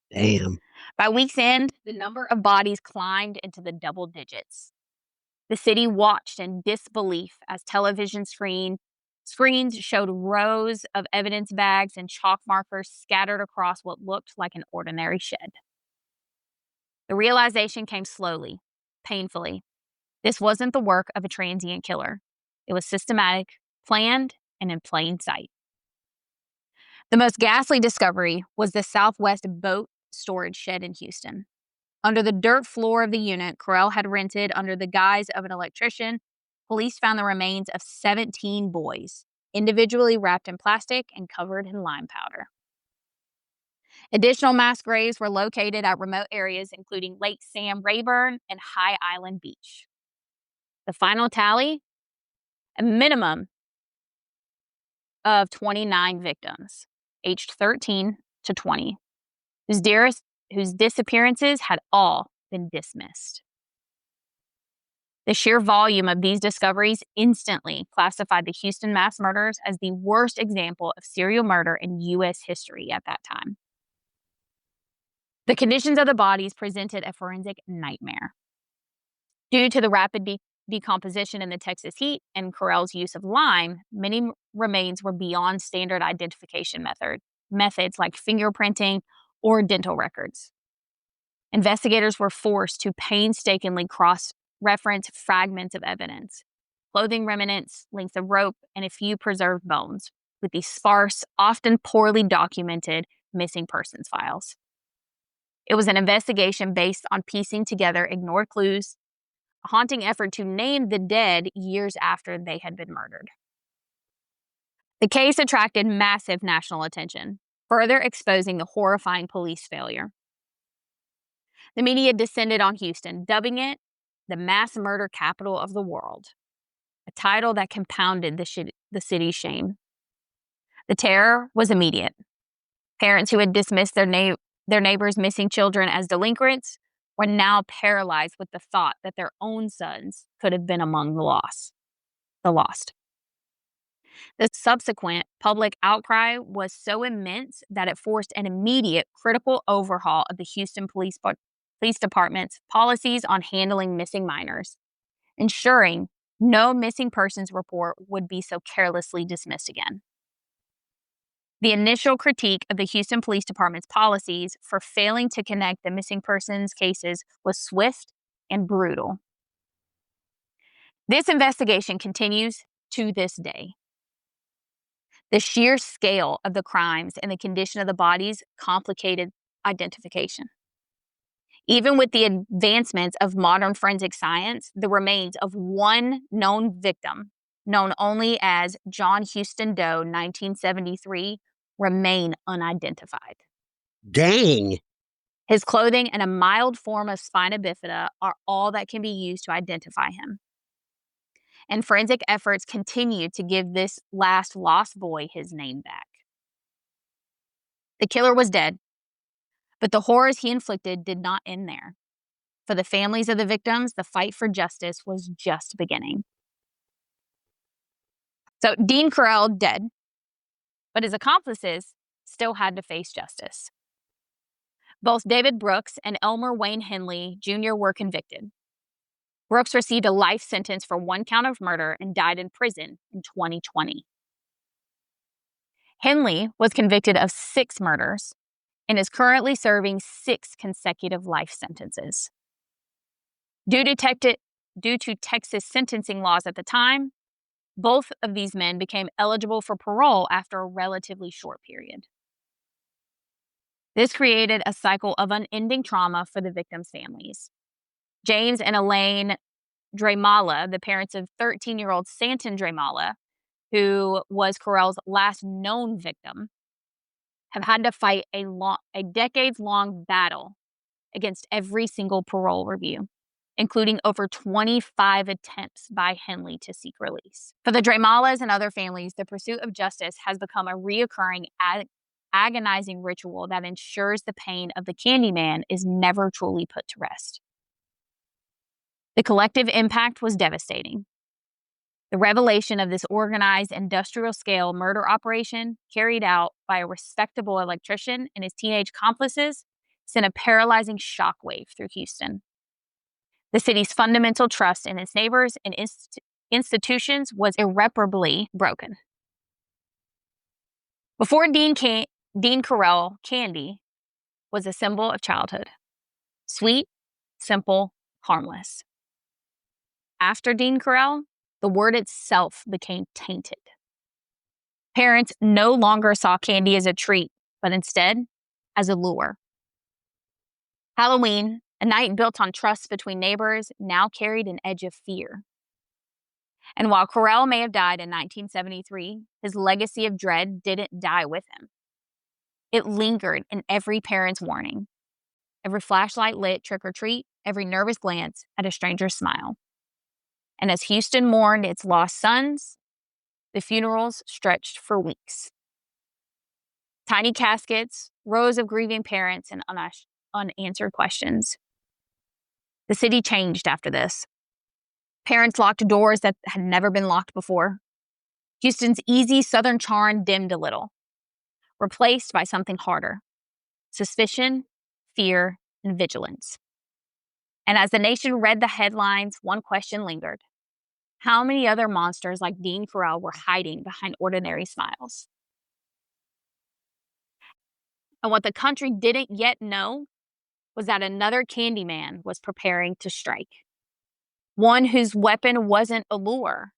Damn. By week's end, the number of bodies climbed into the double digits. The city watched in disbelief as television screens showed rows of evidence bags and chalk markers scattered across what looked like an ordinary shed. The realization came slowly, painfully. This wasn't the work of a transient killer. It was systematic, planned, and in plain sight. The most ghastly discovery was the Southwest boat storage shed in Houston. Under the dirt floor of the unit Correll had rented under the guise of an electrician, police found the remains of 17 boys, individually wrapped in plastic and covered in lime powder. Additional mass graves were located at remote areas, including Lake Sam Rayburn and High Island Beach. The final tally? A minimum of 29 victims, aged 13 to 20, whose disappearances had all been dismissed. The sheer volume of these discoveries instantly classified the Houston mass murders as the worst example of serial murder in U.S. history at that time. The conditions of the bodies presented a forensic nightmare. Due to the rapid decomposition in the Texas heat and Correll's use of lime, many remains were beyond standard identification methods like fingerprinting or dental records. Investigators were forced to painstakingly cross-reference fragments of evidence, clothing remnants, lengths of rope, and a few preserved bones, with the sparse, often poorly documented missing persons files. It was an investigation based on piecing together ignored clues, a haunting effort to name the dead years after they had been murdered. The case attracted massive national attention, further exposing the horrifying police failure. The media descended on Houston, dubbing it the mass murder capital of the world, a title that compounded the city's shame. The terror was immediate. Parents who had dismissed their neighbors' missing children as delinquents were now paralyzed with the thought that their own sons could have been among the lost. The subsequent public outcry was so immense that it forced an immediate critical overhaul of the Houston Police Department's policies on handling missing minors, ensuring no missing persons report would be so carelessly dismissed again. The initial critique of the Houston Police Department's policies for failing to connect the missing persons cases was swift and brutal. This investigation continues to this day. The sheer scale of the crimes and the condition of the bodies complicated identification. Even with the advancements of modern forensic science, the remains of one known victim, known only as John Houston Doe, 1973, remain unidentified. Dang. His clothing and a mild form of spina bifida are all that can be used to identify him. And forensic efforts continue to give this last lost boy his name back. The killer was dead, but the horrors he inflicted did not end there. For the families of the victims, the fight for justice was just beginning. So Dean Correll dead, but his accomplices still had to face justice. Both David Brooks and Elmer Wayne Henley Jr. were convicted. Brooks received a life sentence for one count of murder and died in prison in 2020. Henley was convicted of 6 murders and is currently serving 6 consecutive life sentences. Due to Texas sentencing laws at the time, both of these men became eligible for parole after a relatively short period. This created a cycle of unending trauma for the victims' families. James and Elaine Dramala, the parents of 13-year-old Santon Dramala, who was Correll's last known victim, have had to fight a decades-long battle against every single parole review. including over 25 attempts by Henley to seek release. For the Dramalas and other families, the pursuit of justice has become a reoccurring, agonizing ritual that ensures the pain of the Candyman is never truly put to rest. The collective impact was devastating. The revelation of this organized industrial-scale murder operation carried out by a respectable electrician and his teenage accomplices sent a paralyzing shockwave through Houston. The city's fundamental trust in its neighbors and institutions was irreparably broken. Before Dean Correll, candy was a symbol of childhood. Sweet, simple, harmless. After Dean Correll, the word itself became tainted. Parents no longer saw candy as a treat, but instead as a lure. Halloween, a night built on trust between neighbors, now carried an edge of fear. And while Correll may have died in 1973, his legacy of dread didn't die with him. It lingered in every parent's warning, every flashlight lit trick or treat, every nervous glance at a stranger's smile. And as Houston mourned its lost sons, the funerals stretched for weeks. Tiny caskets, rows of grieving parents, and unanswered questions. The city changed after this. Parents locked doors that had never been locked before. Houston's easy southern charm dimmed a little, replaced by something harder: suspicion, fear, and vigilance. And as the nation read the headlines, one question lingered. How many other monsters like Dean Correll were hiding behind ordinary smiles? And what the country didn't yet know was that another Candyman was preparing to strike. One whose weapon wasn't a lure,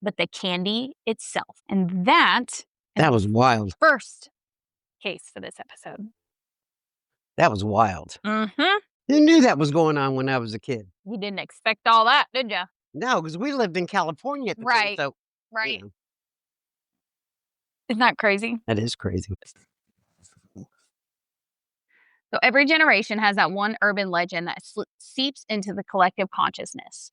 but the candy itself. And that was wild. First case for this episode. That was wild. Mm-hmm. You knew that was going on when I was a kid. You didn't expect all that, did you? No, because we lived in California at the time. So, right. You know. Isn't that crazy? That is crazy. So every generation has that one urban legend that seeps into the collective consciousness.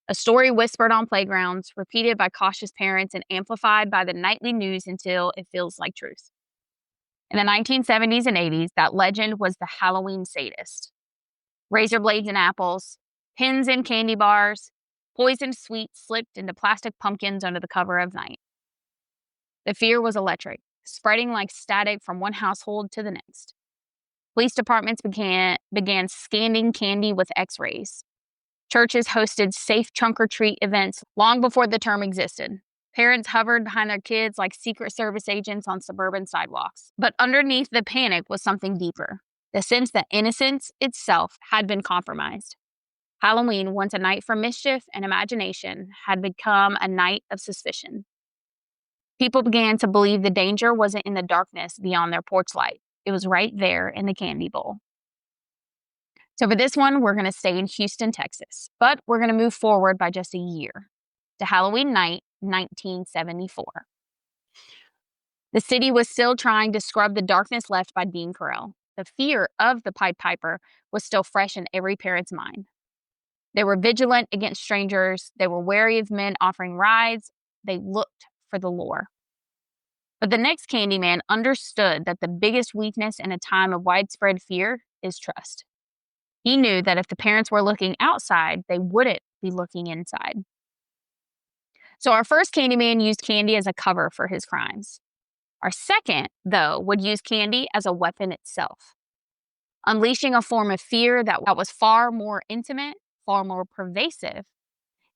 A story whispered on playgrounds, repeated by cautious parents, and amplified by the nightly news until it feels like truth. In the 1970s and 80s, that legend was the Halloween sadist. Razor blades in apples, pins in candy bars, poisoned sweets slipped into plastic pumpkins under the cover of night. The fear was electric, spreading like static from one household to the next. Police departments began scanning candy with X-rays. Churches hosted safe trunk-or-treat events long before the term existed. Parents hovered behind their kids like Secret Service agents on suburban sidewalks. But underneath the panic was something deeper, the sense that innocence itself had been compromised. Halloween, once a night for mischief and imagination, had become a night of suspicion. People began to believe the danger wasn't in the darkness beyond their porch light. It was right there in the candy bowl. So for this one, we're going to stay in Houston, Texas, but we're going to move forward by just a year to Halloween night, 1974. The city was still trying to scrub the darkness left by Dean Correll. The fear of the Pied Piper was still fresh in every parent's mind. They were vigilant against strangers. They were wary of men offering rides. They looked for the lure. But the next Candyman understood that the biggest weakness in a time of widespread fear is trust. He knew that if the parents were looking outside, they wouldn't be looking inside. So our first Candyman used candy as a cover for his crimes. Our second, though, would use candy as a weapon itself, unleashing a form of fear that was far more intimate, far more pervasive,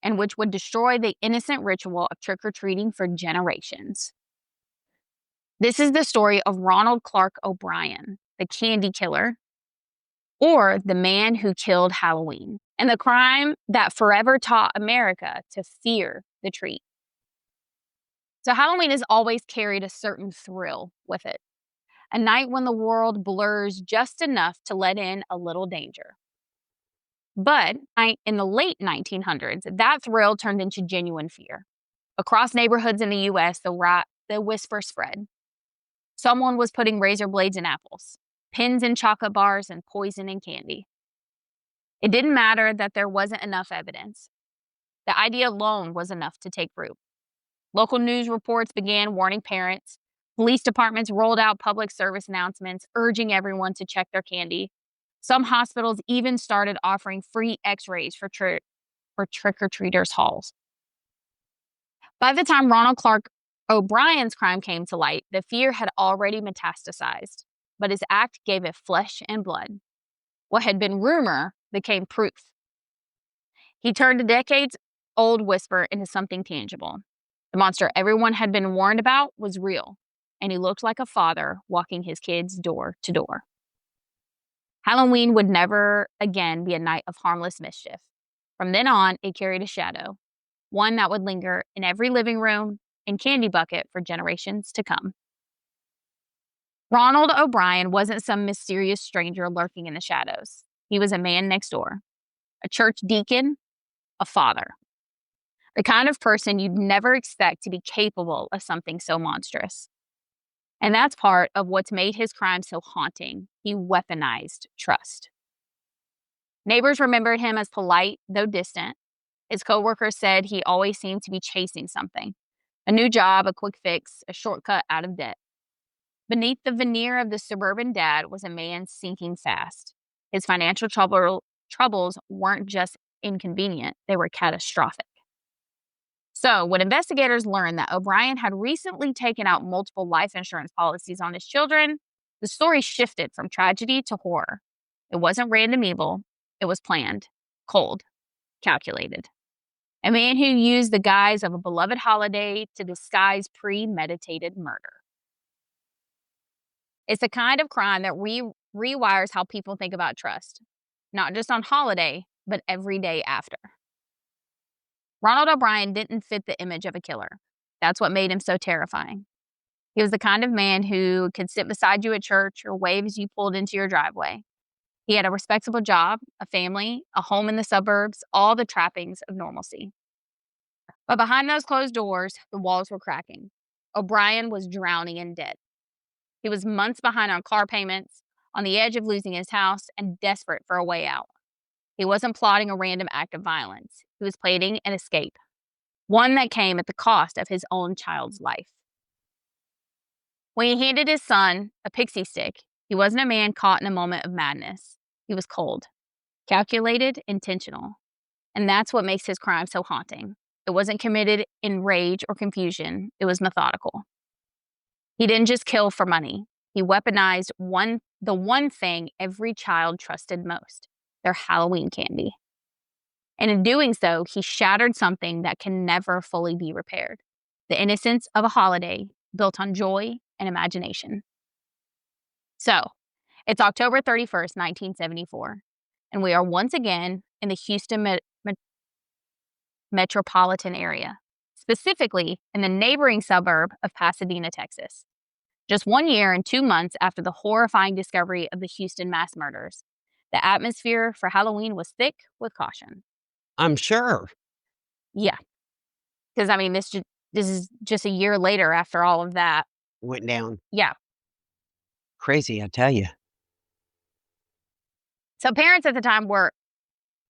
and which would destroy the innocent ritual of trick-or-treating for generations. This is the story of Ronald Clark O'Brien, the candy killer, or the man who killed Halloween, and the crime that forever taught America to fear the treat. So Halloween has always carried a certain thrill with it, a night when the world blurs just enough to let in a little danger. But in the late 1900s, that thrill turned into genuine fear. Across neighborhoods in the U.S., the whisper spread. Someone was putting razor blades in apples, pins in chocolate bars, and poison in candy. It didn't matter that there wasn't enough evidence. The idea alone was enough to take root. Local news reports began warning parents. Police departments rolled out public service announcements urging everyone to check their candy. Some hospitals even started offering free x-rays for trick-or-treaters' halls. By the time Ronald Clark O'Brien's crime came to light, the fear had already metastasized, but his act gave it flesh and blood. What had been rumor became proof. He turned a decades-old whisper into something tangible. The monster everyone had been warned about was real, and he looked like a father walking his kids door to door. Halloween would never again be a night of harmless mischief. From then on, it carried a shadow, one that would linger in every living room and candy bucket for generations to come. Ronald O'Brien wasn't some mysterious stranger lurking in the shadows. He was a man next door, a church deacon, a father. The kind of person you'd never expect to be capable of something so monstrous. And that's part of what's made his crime so haunting. He weaponized trust. Neighbors remembered him as polite, though distant. His coworkers said he always seemed to be chasing something. A new job, a quick fix, a shortcut out of debt. Beneath the veneer of the suburban dad was a man sinking fast. His financial troubles weren't just inconvenient, they were catastrophic. So, when investigators learned that O'Brien had recently taken out multiple life insurance policies on his children, the story shifted from tragedy to horror. It wasn't random evil, it was planned, cold, calculated. A man who used the guise of a beloved holiday to disguise premeditated murder. It's the kind of crime that rewires how people think about trust, not just on holiday, but every day after. Ronald O'Brien didn't fit the image of a killer. That's what made him so terrifying. He was the kind of man who could sit beside you at church or wave as you pulled into your driveway. He had a respectable job, a family, a home in the suburbs, all the trappings of normalcy. But behind those closed doors, the walls were cracking. O'Brien was drowning in debt. He was months behind on car payments, on the edge of losing his house, and desperate for a way out. He wasn't plotting a random act of violence. He was planning an escape, one that came at the cost of his own child's life. When he handed his son a pixie stick, he wasn't a man caught in a moment of madness. He was cold, calculated, intentional. And that's what makes his crime so haunting. It wasn't committed in rage or confusion. It was methodical. He didn't just kill for money. He weaponized the one thing every child trusted most, their Halloween candy. And in doing so, he shattered something that can never fully be repaired. The innocence of a holiday built on joy and imagination. So, it's October 31st, 1974, and we are once again in the Houston metropolitan area, specifically in the neighboring suburb of Pasadena, Texas. Just 1 year and 2 months after the horrifying discovery of the Houston mass murders, the atmosphere for Halloween was thick with caution. I'm sure. Yeah. Because, I mean, this is just a year later after all of that went down. Yeah. Crazy, I tell you. So parents at the time were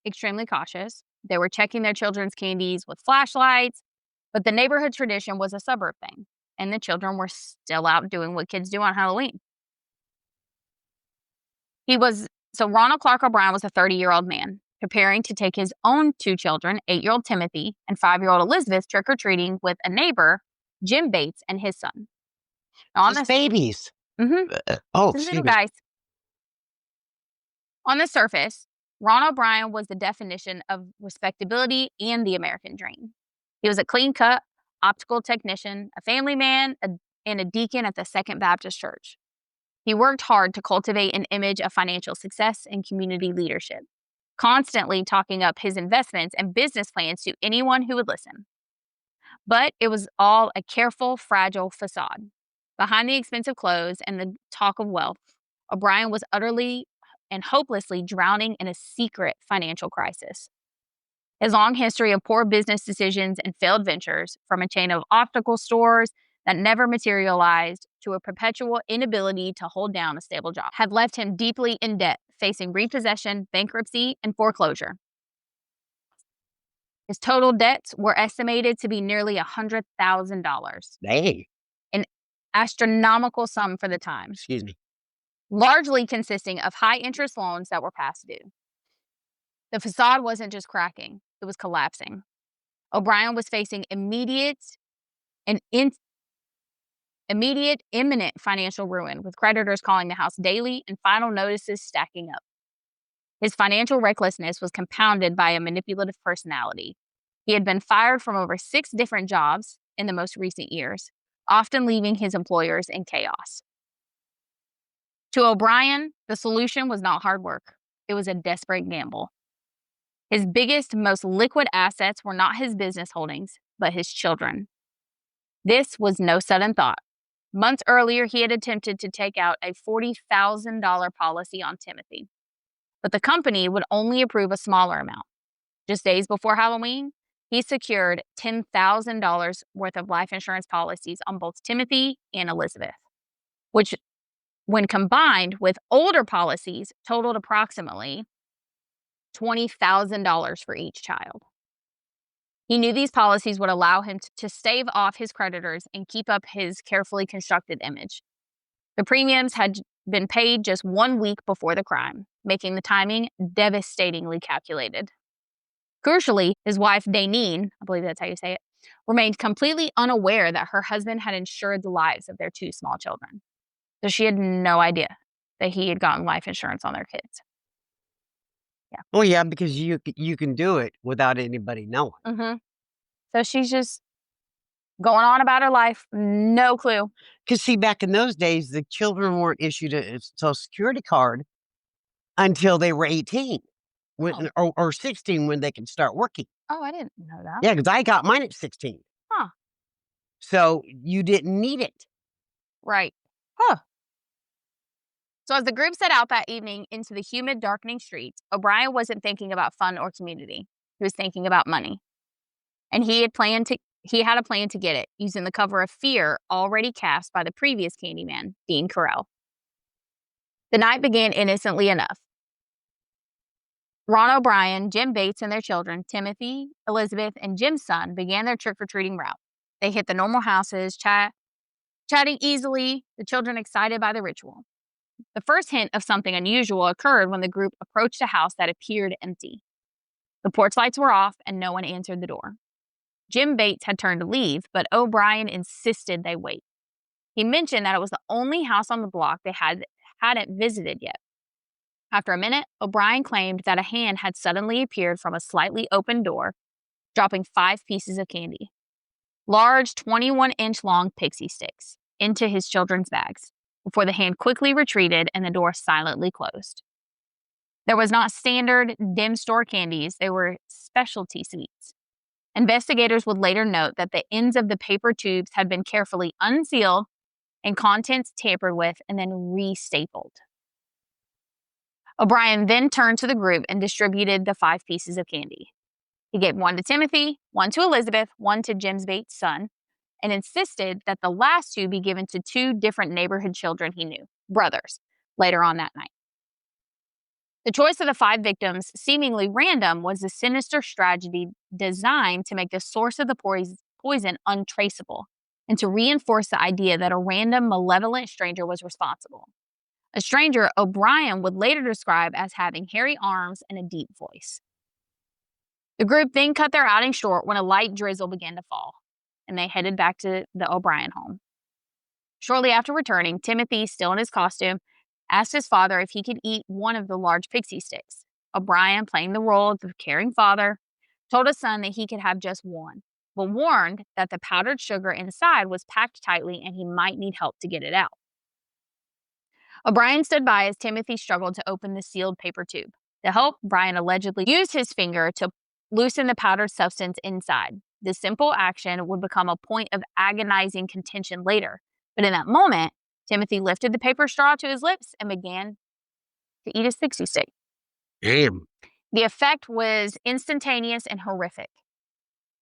extremely cautious. They were checking their children's candies with flashlights, but the neighborhood tradition was a suburb thing, and the children were still out doing what kids do on Halloween. Ronald Clark O'Brien was a 30-year-old man preparing to take his own 2 children, 8-year-old Timothy and 5-year-old Elizabeth, trick-or-treating with a neighbor, Jim Bates, and his son. Just babies. Mm-hmm. Little guys. On the surface, Ron O'Brien was the definition of respectability and the American dream. He was a clean-cut optical technician, a family man, and a deacon at the Second Baptist Church. He worked hard to cultivate an image of financial success and community leadership, constantly talking up his investments and business plans to anyone who would listen. But it was all a careful, fragile facade. Behind the expensive clothes and the talk of wealth, O'Brien was utterly and hopelessly drowning in a secret financial crisis. His long history of poor business decisions and failed ventures, from a chain of optical stores that never materialized to a perpetual inability to hold down a stable job, had left him deeply in debt, facing repossession, bankruptcy, and foreclosure. His total debts were estimated to be nearly $100,000. Hey. An astronomical sum for the time. Excuse me. Largely consisting of high-interest loans that were past due. The facade wasn't just cracking, it was collapsing. O'Brien was facing imminent financial ruin, with creditors calling the house daily and final notices stacking up. His financial recklessness was compounded by a manipulative personality. He had been fired from over 6 different jobs in the most recent years, often leaving his employers in chaos. To O'Brien, the solution was not hard work. It was a desperate gamble. His biggest, most liquid assets were not his business holdings, but his children. This was no sudden thought. Months earlier, he had attempted to take out a $40,000 policy on Timothy, but the company would only approve a smaller amount. Just days before Halloween, he secured $10,000 worth of life insurance policies on both Timothy and Elizabeth, which, when combined with older policies, totaled approximately $20,000 for each child. He knew these policies would allow him to stave off his creditors and keep up his carefully constructed image. The premiums had been paid just 1 week before the crime, making the timing devastatingly calculated. Crucially, his wife, Dean, I believe that's how you say it, remained completely unaware that her husband had insured the lives of their 2 small children. So she had no idea that he had gotten life insurance on their kids. Yeah. Well, yeah, because you can do it without anybody knowing. Mm-hmm. So she's just going on about her life, no clue. Because see, back in those days, the children weren't issued a Social Security card until they were 18 or 16 when they could start working. Oh, I didn't know that. Yeah, because I got mine at 16. Huh. So you didn't need it. Right. Huh. So as the group set out that evening into the humid, darkening streets, O'Brien wasn't thinking about fun or community. He was thinking about money. And he had a plan to get it, using the cover of fear already cast by the previous Candyman, Dean Correll. The night began innocently enough. Ron O'Brien, Jim Bates, and their children, Timothy, Elizabeth, and Jim's son, began their trick-or-treating route. They hit the normal houses, chatting easily, the children excited by the ritual. The first hint of something unusual occurred when the group approached a house that appeared empty. The porch lights were off, and no one answered the door. Jim Bates had turned to leave, but O'Brien insisted they wait. He mentioned that it was the only house on the block they hadn't visited yet. After a minute, O'Brien claimed that a hand had suddenly appeared from a slightly open door, dropping 5 pieces of candy, large 21-inch long pixie sticks, into his children's bags, before the hand quickly retreated and the door silently closed. There was not standard dim store candies, they were specialty sweets. Investigators would later note that the ends of the paper tubes had been carefully unsealed and contents tampered with and then restapled. O'Brien then turned to the group and distributed the 5 pieces of candy. He gave 1 to Timothy, 1 to Elizabeth, 1 to Jim Bates' son, and insisted that the last 2 be given to 2 different neighborhood children he knew, brothers, later on that night. The choice of the 5 victims, seemingly random, was a sinister strategy designed to make the source of the poison untraceable and to reinforce the idea that a random, malevolent stranger was responsible. A stranger O'Brien would later describe as having hairy arms and a deep voice. The group then cut their outing short when a light drizzle began to fall, and they headed back to the O'Brien home. Shortly after returning, Timothy, still in his costume, asked his father if he could eat one of the large pixie sticks. O'Brien, playing the role of the caring father, told his son that he could have just one, but warned that the powdered sugar inside was packed tightly and he might need help to get it out. O'Brien stood by as Timothy struggled to open the sealed paper tube. To help, O'Brien allegedly used his finger to loosen the powdered substance inside. This simple action would become a point of agonizing contention later, but in that moment, Timothy lifted the paper straw to his lips and began to eat his pixie stick. Damn. The effect was instantaneous and horrific.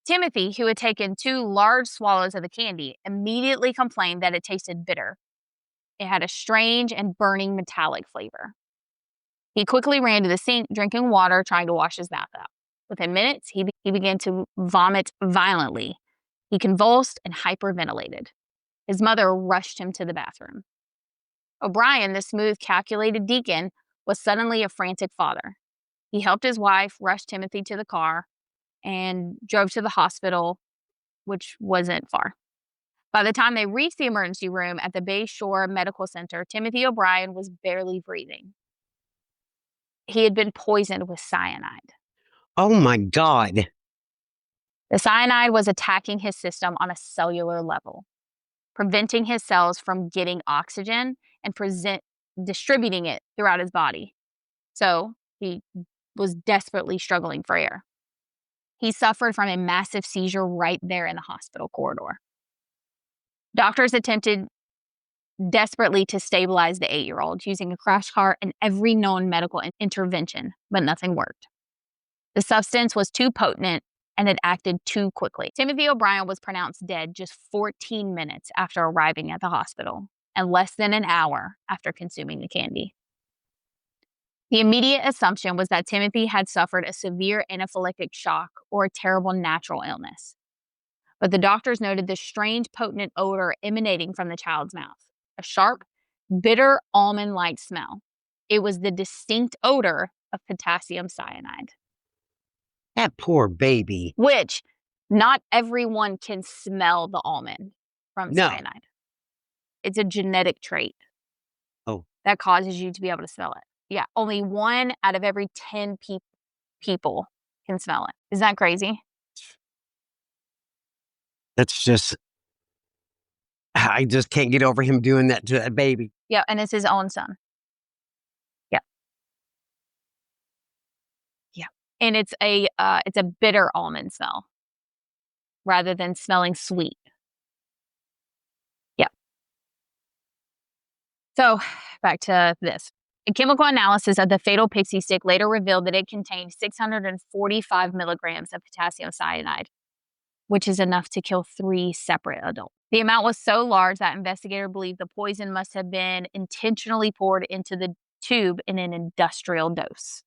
Timothy, who had taken 2 large swallows of the candy, immediately complained that it tasted bitter. It had a strange and burning metallic flavor. He quickly ran to the sink, drinking water, trying to wash his mouth out. Within minutes, he began to vomit violently. He convulsed and hyperventilated. His mother rushed him to the bathroom. O'Brien, the smooth, calculated deacon, was suddenly a frantic father. He helped his wife, rushed Timothy to the car, and drove to the hospital, which wasn't far. By the time they reached the emergency room at the Bay Shore Medical Center, Timothy O'Brien was barely breathing. He had been poisoned with cyanide. Oh my God. The cyanide was attacking his system on a cellular level, preventing his cells from getting oxygen and distributing it throughout his body. So he was desperately struggling for air. He suffered from a massive seizure right there in the hospital corridor. Doctors attempted desperately to stabilize the 8-year-old using a crash cart and every known medical intervention, but nothing worked. The substance was too potent and it acted too quickly. Timothy O'Brien was pronounced dead just 14 minutes after arriving at the hospital and less than an hour after consuming the candy. The immediate assumption was that Timothy had suffered a severe anaphylactic shock or a terrible natural illness. But the doctors noted the strange potent odor emanating from the child's mouth, a sharp, bitter almond-like smell. It was the distinct odor of potassium cyanide. That poor baby. Which not everyone can smell the almond from cyanide. It's a genetic trait that causes you to be able to smell it. Yeah, only 1 out of every 10 people can smell it. Isn't that crazy? That's just, I just can't get over him doing that to that baby. Yeah, and it's his own son. Yeah. Yeah. And it's a bitter almond smell rather than smelling sweet. Yeah. So back to this. A chemical analysis of the fatal pixie stick later revealed that it contained 645 milligrams of potassium cyanide, which is enough to kill 3 separate adults. The amount was so large that investigators believed the poison must have been intentionally poured into the tube in an industrial dose.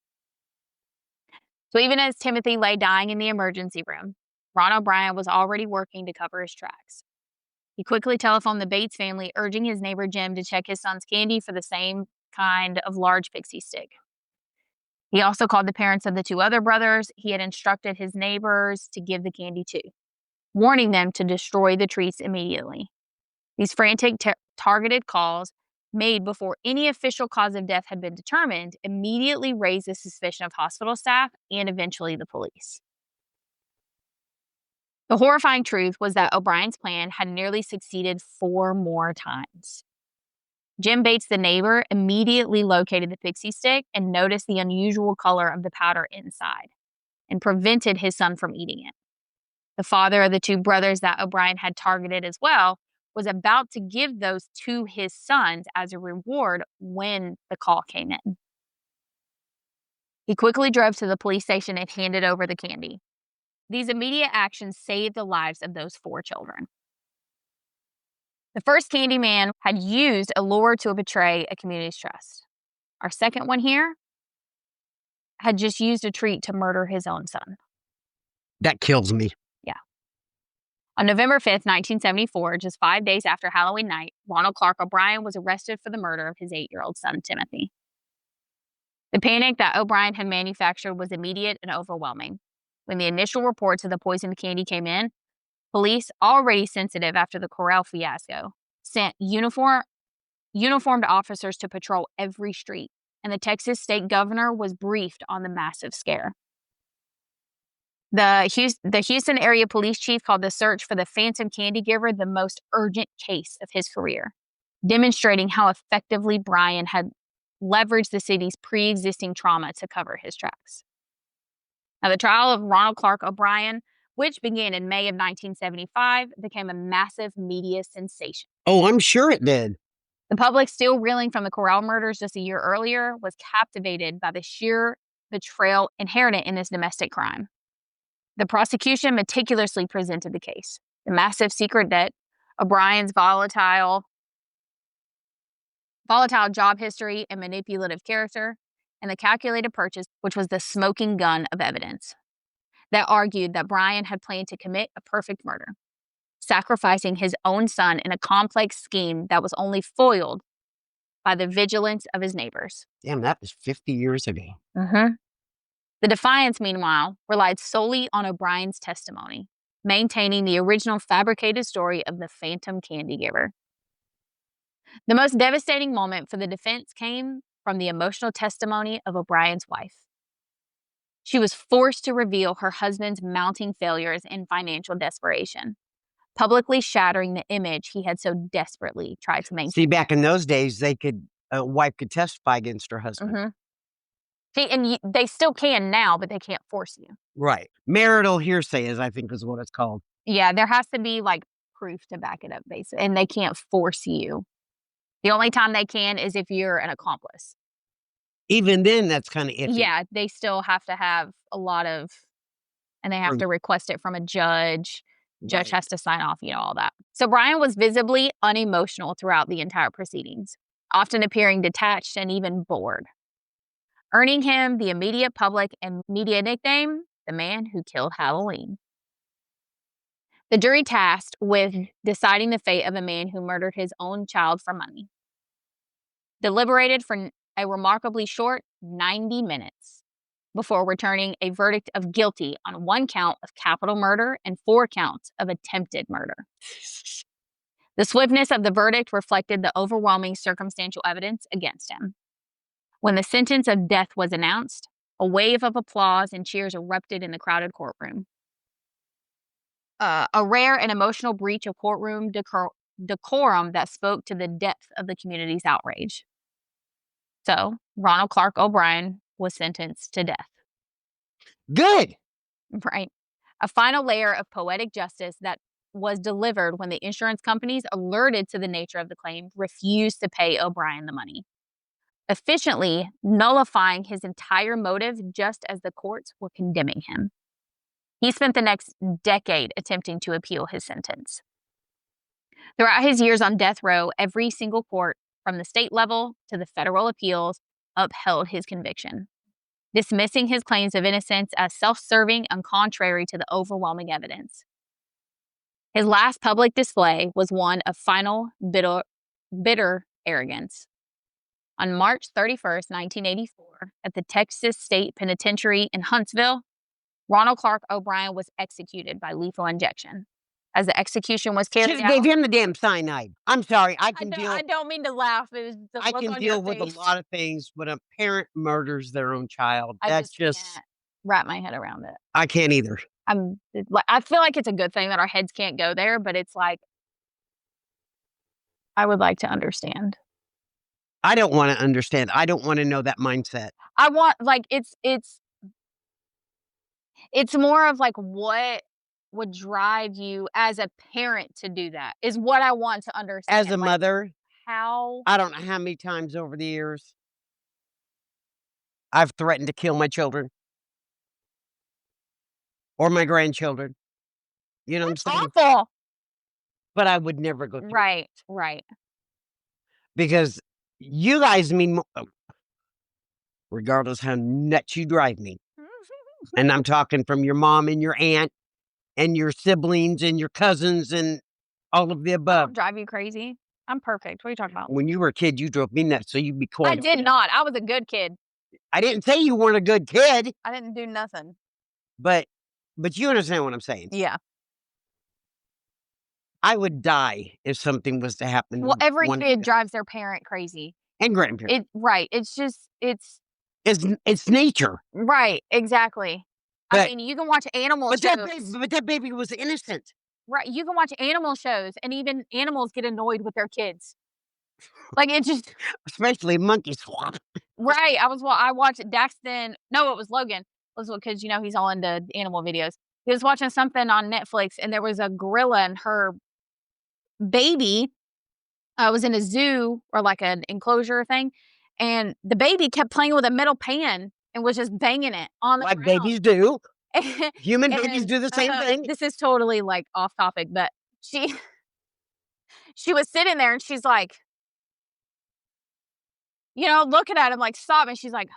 So even as Timothy lay dying in the emergency room, Ron O'Brien was already working to cover his tracks. He quickly telephoned the Bates family, urging his neighbor Jim to check his son's candy for the same kind of large pixie stick. He also called the parents of the 2 other brothers he had instructed his neighbors to give the candy to, warning them to destroy the treats immediately. These frantic, targeted calls, made before any official cause of death had been determined, immediately raised the suspicion of hospital staff and eventually the police. The horrifying truth was that O'Brien's plan had nearly succeeded 4 more times. Jim Bates, the neighbor, immediately located the pixie stick and noticed the unusual color of the powder inside and prevented his son from eating it. The father of the 2 brothers that O'Brien had targeted as well was about to give those to his sons as a reward when the call came in. He quickly drove to the police station and handed over the candy. These immediate actions saved the lives of those 4 children. The first Candyman had used a lure to betray a community's trust. Our second one here had just used a treat to murder his own son. That kills me. Yeah. On November 5th, 1974, just 5 days after Halloween night, Ronald Clark O'Brien was arrested for the murder of his 8-year-old son, Timothy. The panic that O'Brien had manufactured was immediate and overwhelming. When the initial reports of the poisoned candy came in, police, already sensitive after the Correll fiasco, sent uniformed officers to patrol every street, and the Texas state governor was briefed on the massive scare. The Houston area police chief called the search for the phantom candy giver the most urgent case of his career, demonstrating how effectively Bryan had leveraged the city's pre-existing trauma to cover his tracks. Now, the trial of Ronald Clark O'Brien, which began in May of 1975, became a massive media sensation. Oh, I'm sure it did. The public, still reeling from the Correll murders just a year earlier, was captivated by the sheer betrayal inherent in this domestic crime. The prosecution meticulously presented the case. The massive secret debt, O'Brien's volatile job history, and manipulative character. and the calculated purchase, which was the smoking gun of evidence that argued that Brian had planned to commit a perfect murder, sacrificing his own son in a complex scheme that was only foiled by the vigilance of his neighbors. Damn, that was 50 years ago. Mm-hmm. The Defiance, meanwhile, relied solely on O'Brien's testimony, maintaining the original fabricated story of the phantom candy giver. The most devastating moment for the defense came from the emotional testimony of O'Brien's wife. She was forced to reveal her husband's mounting failures and financial desperation, publicly shattering the image he had so desperately tried to maintain. See, back in those days, a wife could testify against her husband. Mm-hmm. See, and they still can now, but they can't force you. Right. Marital hearsay I think is what it's called. Yeah, there has to be like proof to back it up, basically, and they can't force you. The only time they can is if you're an accomplice. Even then, that's kind of iffy. Yeah, they still have to have a lot of, and they have to request it from a judge. Judge has to sign off, all that. So Brian was visibly unemotional throughout the entire proceedings, often appearing detached and even bored, earning him the immediate public and media nickname, the man who killed Halloween. The jury tasked with deciding the fate of a man who murdered his own child for money deliberated for a remarkably short 90 minutes before returning a verdict of guilty on 1 count of capital murder and 4 counts of attempted murder. The swiftness of the verdict reflected the overwhelming circumstantial evidence against him. When the sentence of death was announced, a wave of applause and cheers erupted in the crowded courtroom. A rare and emotional breach of courtroom decorum that spoke to the depth of the community's outrage. So, Ronald Clark O'Brien was sentenced to death. Good! Right. A final layer of poetic justice that was delivered when the insurance companies, alerted to the nature of the claim, refused to pay O'Brien the money, efficiently nullifying his entire motive just as the courts were condemning him. He spent the next decade attempting to appeal his sentence. Throughout his years on death row, every single court, from the state level to the federal appeals, upheld his conviction, dismissing his claims of innocence as self-serving and contrary to the overwhelming evidence. His last public display was one of final, bitter arrogance. On March 31st, 1984, at the Texas State Penitentiary in Huntsville, Ronald Clark O'Brien was executed by lethal injection. As the execution was carried out, gave him the damn cyanide. I'm sorry. I don't mean to laugh. It was the I look can on deal your with face. a lot of things when a parent murders their own child. I That's just can't wrap my head around it. I can't either. I feel like it's a good thing that our heads can't go there, but it's like, I would like to understand. I don't want to understand. I don't want to know that mindset. I want, like, it's more of like what would drive you as a parent to do that is what I want to understand. As a mother, how I don't know how many times over the years I've threatened to kill my children or my grandchildren. You know what I'm saying? awful. But I would never go through Right. because you guys mean regardless how nuts you drive me. And I'm talking from your mom and your aunt and your siblings and your cousins and all of the I above. don't drive you crazy. I'm perfect. What are you talking about? When you were a kid, you drove me nuts, so you'd be quiet. I did not. I was a good kid. I didn't say you weren't a good kid. I didn't do nothing. But you understand what I'm saying. Yeah. I would die if something was to happen. Well, every kid drives their parent crazy. And grandparents. Right. It's just, It's nature. Right. Exactly. But, I mean, you can watch animal shows. But that baby was innocent. Right. You can watch animal shows, and even animals get annoyed with their kids. Like, it just. Especially monkey swap. Right. I watched Daxton. No, it was Logan. Because, he's all into animal videos. He was watching something on Netflix, and there was a gorilla and her baby was in a zoo or like an enclosure thing. And the baby kept playing with a metal pan and was just banging it on the ground. Like babies do. Human babies do the same thing. This is totally like off topic, but she was sitting there and she's like, looking at him like, stop. And she's like,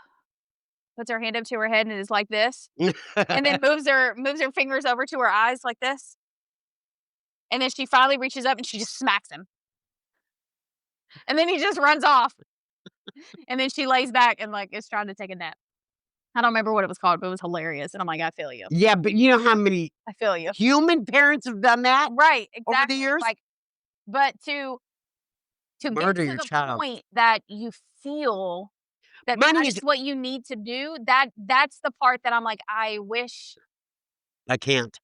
puts her hand up to her head and is like this, and then moves her fingers over to her eyes like this. And then she finally reaches up and she just smacks him. And then he just runs off. And then she lays back and, like, is trying to take a nap. I don't remember what it was called, but it was hilarious, and I'm like, "I feel you. Yeah, but you know how many I feel you." human parents have done that Right, over the exactly. years? Like, but to get Murder to your the child. point that you feel that Money that is is what you need to do, that's the part that I'm like, I can't.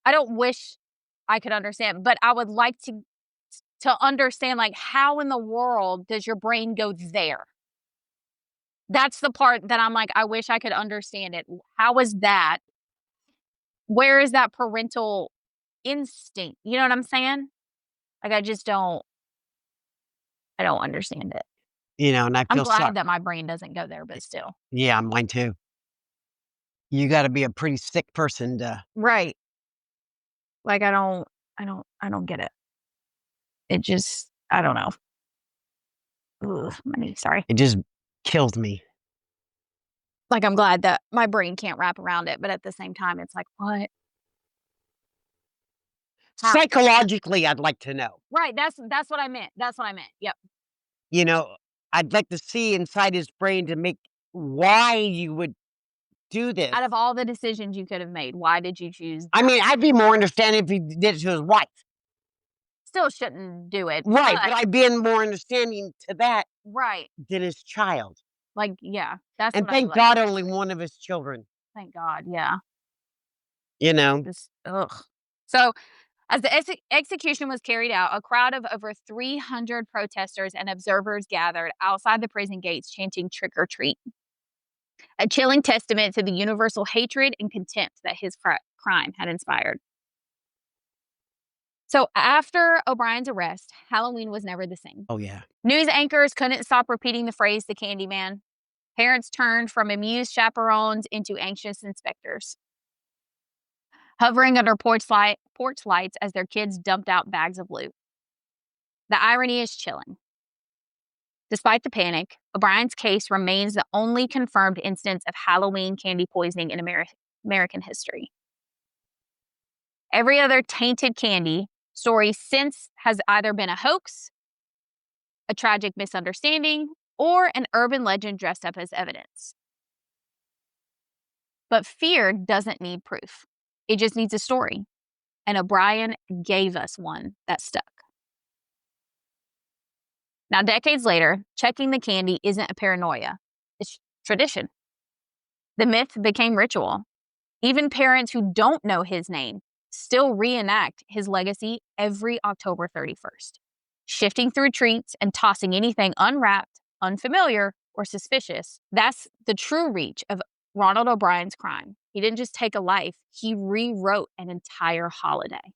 I don't wish I could understand, but I would like to understand, like, how in the world does your brain go there? That's the part that I'm like, I wish I could understand it. How is that? Where is that parental instinct? You know what I'm saying? Like, I don't understand it. You know, and I I'm feel sorry. glad that my brain doesn't go there, but still. Yeah, mine too. You gotta be a pretty sick person to Right. Like, I don't get it. It just I don't know. Ugh, my knee, sorry. it just kills me. Like, I'm glad that my brain can't wrap around it, but at the same time, it's like, "What? How?" Psychologically, I'd like to know. Right, that's what I meant. That's what I meant. Yep. You know, I'd like to see inside his brain to make why you would do this. Out of all the decisions you could have made, why did you choose I that? mean, I'd be more understanding if he did it to his wife. Still shouldn't do it, Right, but but I'd be in more understanding to that right. than his child. Like, yeah, that's And what I thank like. God only one of his children, Thank God, yeah. you know? Just ugh. So, as the execution was carried out, a crowd of over 300 protesters and observers gathered outside the prison gates chanting "Trick or treat," a chilling testament to the universal hatred and contempt that his crime had inspired. So, after O'Brien's arrest, Halloween was never the same. Oh, yeah. News anchors couldn't stop repeating the phrase "the Candyman." Parents turned from amused chaperones into anxious inspectors, hovering under porch lights as their kids dumped out bags of loot. The irony is chilling. Despite the panic, O'Brien's case remains the only confirmed instance of Halloween candy poisoning in American history. Every other tainted candy story since has either been a hoax, a tragic misunderstanding, or an urban legend dressed up as evidence. But fear doesn't need proof. It just needs a story. And O'Brien gave us one that stuck. Now, decades later, checking the candy isn't a paranoia. It's tradition. The myth became ritual. Even parents who don't know his name still reenact his legacy every October 31st, shifting through treats and tossing anything unwrapped, unfamiliar, or suspicious. That's the true reach of Ronald O'Brien's crime. He didn't just take a life, he rewrote an entire holiday.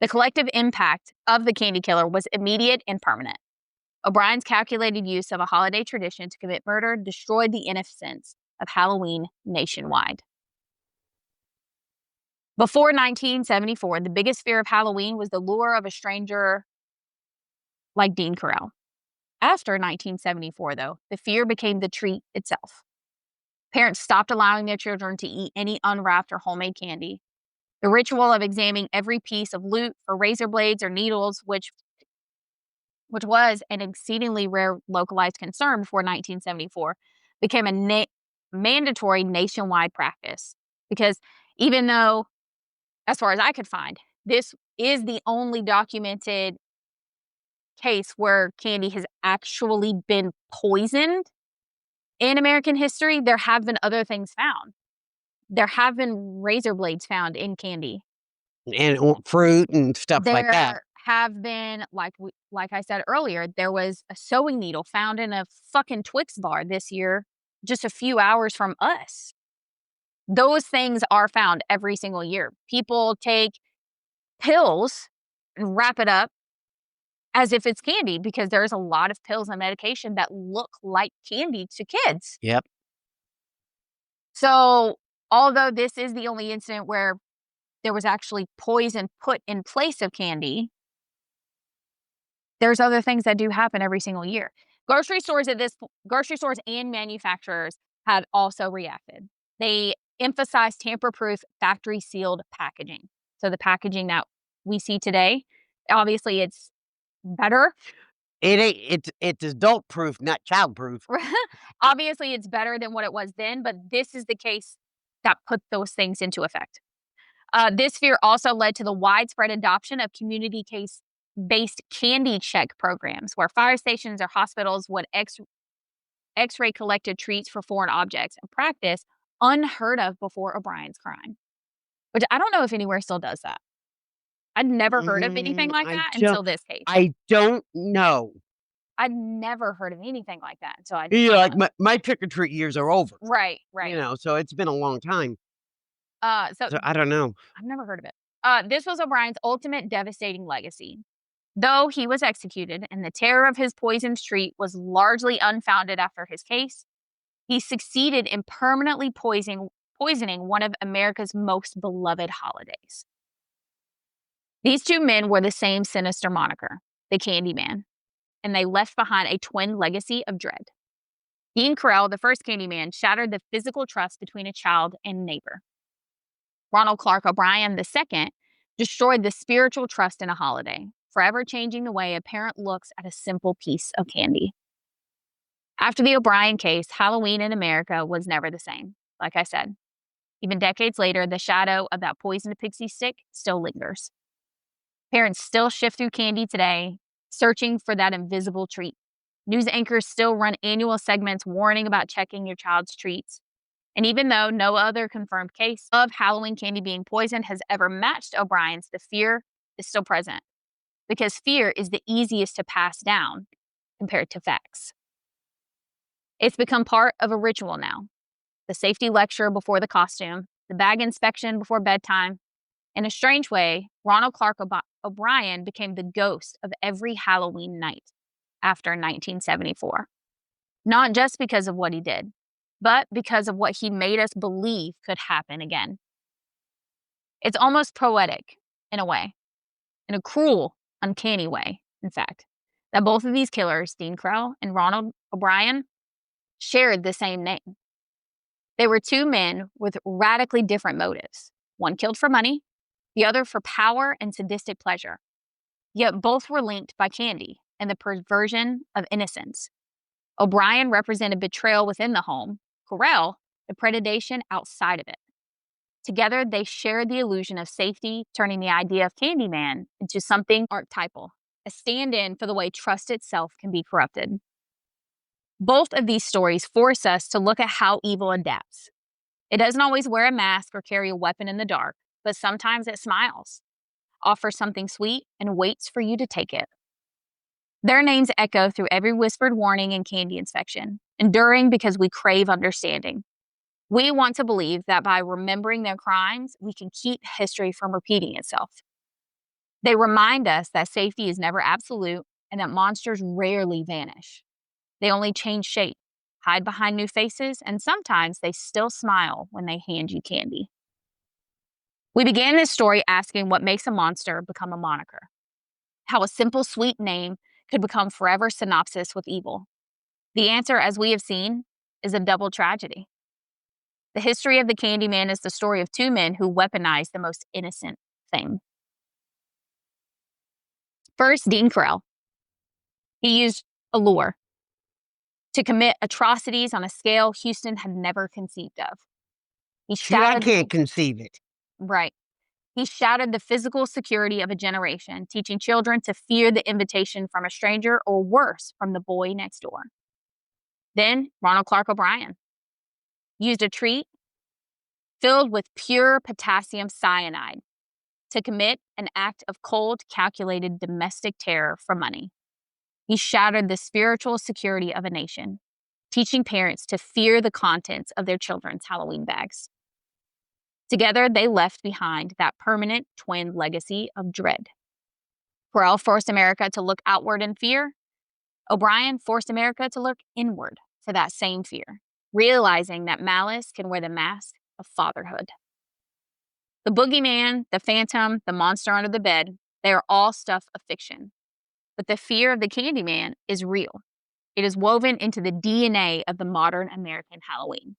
The collective impact of the candy killer was immediate and permanent. O'Brien's calculated use of a holiday tradition to commit murder destroyed the innocence of Halloween nationwide. Before 1974, the biggest fear of Halloween was the lure of a stranger like Dean Correll. After 1974, though, the fear became the treat itself. Parents stopped allowing their children to eat any unwrapped or homemade candy. The ritual of examining every piece of loot for razor blades or needles, which was an exceedingly rare localized concern before 1974, became a mandatory nationwide practice. Because even though, as far as I could find, this is the only documented case where candy has actually been poisoned in American history, there have been other things found. There have been razor blades found in candy. And fruit and stuff like that. There have been, like I said earlier, there was a sewing needle found in a fucking Twix bar this year, just a few hours from us. Those things are found every single year. People take pills and wrap it up as if it's candy because there's a lot of pills and medication that look like candy to kids. Yep. So, although this is the only incident where there was actually poison put in place of candy, there's other things that do happen every single year. Grocery stores and manufacturers had also reacted. They emphasized tamper-proof, factory-sealed packaging. So the packaging that we see today, obviously it's better. It's adult proof, not child proof. Obviously, it's better than what it was then, but this is the case that put those things into effect. This fear also led to the widespread adoption of community case-based candy check programs, where fire stations or hospitals would X-ray collected treats for foreign objects, a practice unheard of before O'Brien's crime. Which I don't know if anywhere still does that. I'd never heard of anything like that until this case. I don't know. I'd never heard of anything like that until I Yeah, like my trick or treat years are over. Right. You know, so it's been a long time. So I don't know. I've never heard of it. This was O'Brien's ultimate devastating legacy. Though he was executed and the terror of his poisoned street was largely unfounded after his case, he succeeded in permanently poisoning one of America's most beloved holidays. These two men were the same sinister moniker, the Candyman, and they left behind a twin legacy of dread. Dean Correll, the first Candyman, shattered the physical trust between a child and neighbor. Ronald Clark O'Brien, the second, destroyed the spiritual trust in a holiday, forever changing the way a parent looks at a simple piece of candy. After the O'Brien case, Halloween in America was never the same, like I said. Even decades later, the shadow of that poisoned pixie stick still lingers. Parents still shift through candy today, searching for that invisible treat. News anchors still run annual segments warning about checking your child's treats. And even though no other confirmed case of Halloween candy being poisoned has ever matched O'Brien's, the fear is still present. Because fear is the easiest to pass down compared to facts. It's become part of a ritual now. The safety lecture before the costume, the bag inspection before bedtime. In a strange way, Ronald Clark O'Brien became the ghost of every Halloween night after 1974. Not just because of what he did, but because of what he made us believe could happen again. It's almost poetic, in a way, in a cruel, uncanny way, in fact, that both of these killers, Dean Correll and Ronald O'Brien, shared the same name. They were two men with radically different motives. One killed for money, the other for power and sadistic pleasure. Yet both were linked by candy and the perversion of innocence. O'Brien represented betrayal within the home, Correll, the predation outside of it. Together, they shared the illusion of safety, turning the idea of Candyman into something archetypal, a stand-in for the way trust itself can be corrupted. Both of these stories force us to look at how evil adapts. It doesn't always wear a mask or carry a weapon in the dark, but sometimes it smiles, offers something sweet, and waits for you to take it. Their names echo through every whispered warning and candy inspection, enduring because we crave understanding. We want to believe that by remembering their crimes, we can keep history from repeating itself. They remind us that safety is never absolute and that monsters rarely vanish. They only change shape, hide behind new faces, and sometimes they still smile when they hand you candy. We began this story asking what makes a monster become a moniker, how a simple, sweet name could become forever synonymous with evil. The answer, as we have seen, is a double tragedy. The history of the Candyman is the story of two men who weaponized the most innocent thing. First, Dean Correll. He used allure to commit atrocities on a scale Houston had never conceived of. I can't conceive it. Right. He shattered the physical security of a generation, teaching children to fear the invitation from a stranger or worse, from the boy next door. Then, Ronald Clark O'Brien used a treat filled with pure potassium cyanide to commit an act of cold, calculated domestic terror for money. He shattered the spiritual security of a nation, teaching parents to fear the contents of their children's Halloween bags. Together, they left behind that permanent twin legacy of dread. Correll forced America to look outward in fear. O'Brien forced America to look inward for that same fear, realizing that malice can wear the mask of fatherhood. The boogeyman, the phantom, the monster under the bed, they are all stuff of fiction. But the fear of the Candyman is real. It is woven into the DNA of the modern American Halloween.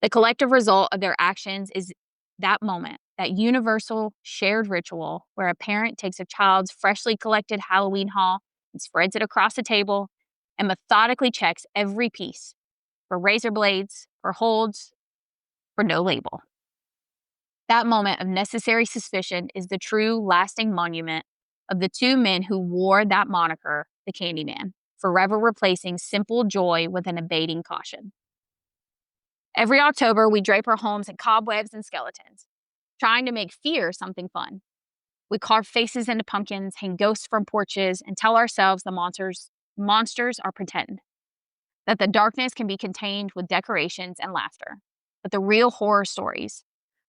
The collective result of their actions is that moment, that universal shared ritual where a parent takes a child's freshly collected Halloween haul and spreads it across the table and methodically checks every piece for razor blades, for holds, for no label. That moment of necessary suspicion is the true lasting monument of the two men who wore that moniker, the Candyman, forever replacing simple joy with an abating caution. Every October, we drape our homes in cobwebs and skeletons, trying to make fear something fun. We carve faces into pumpkins, hang ghosts from porches, and tell ourselves the monsters are pretend, that the darkness can be contained with decorations and laughter. But the real horror stories,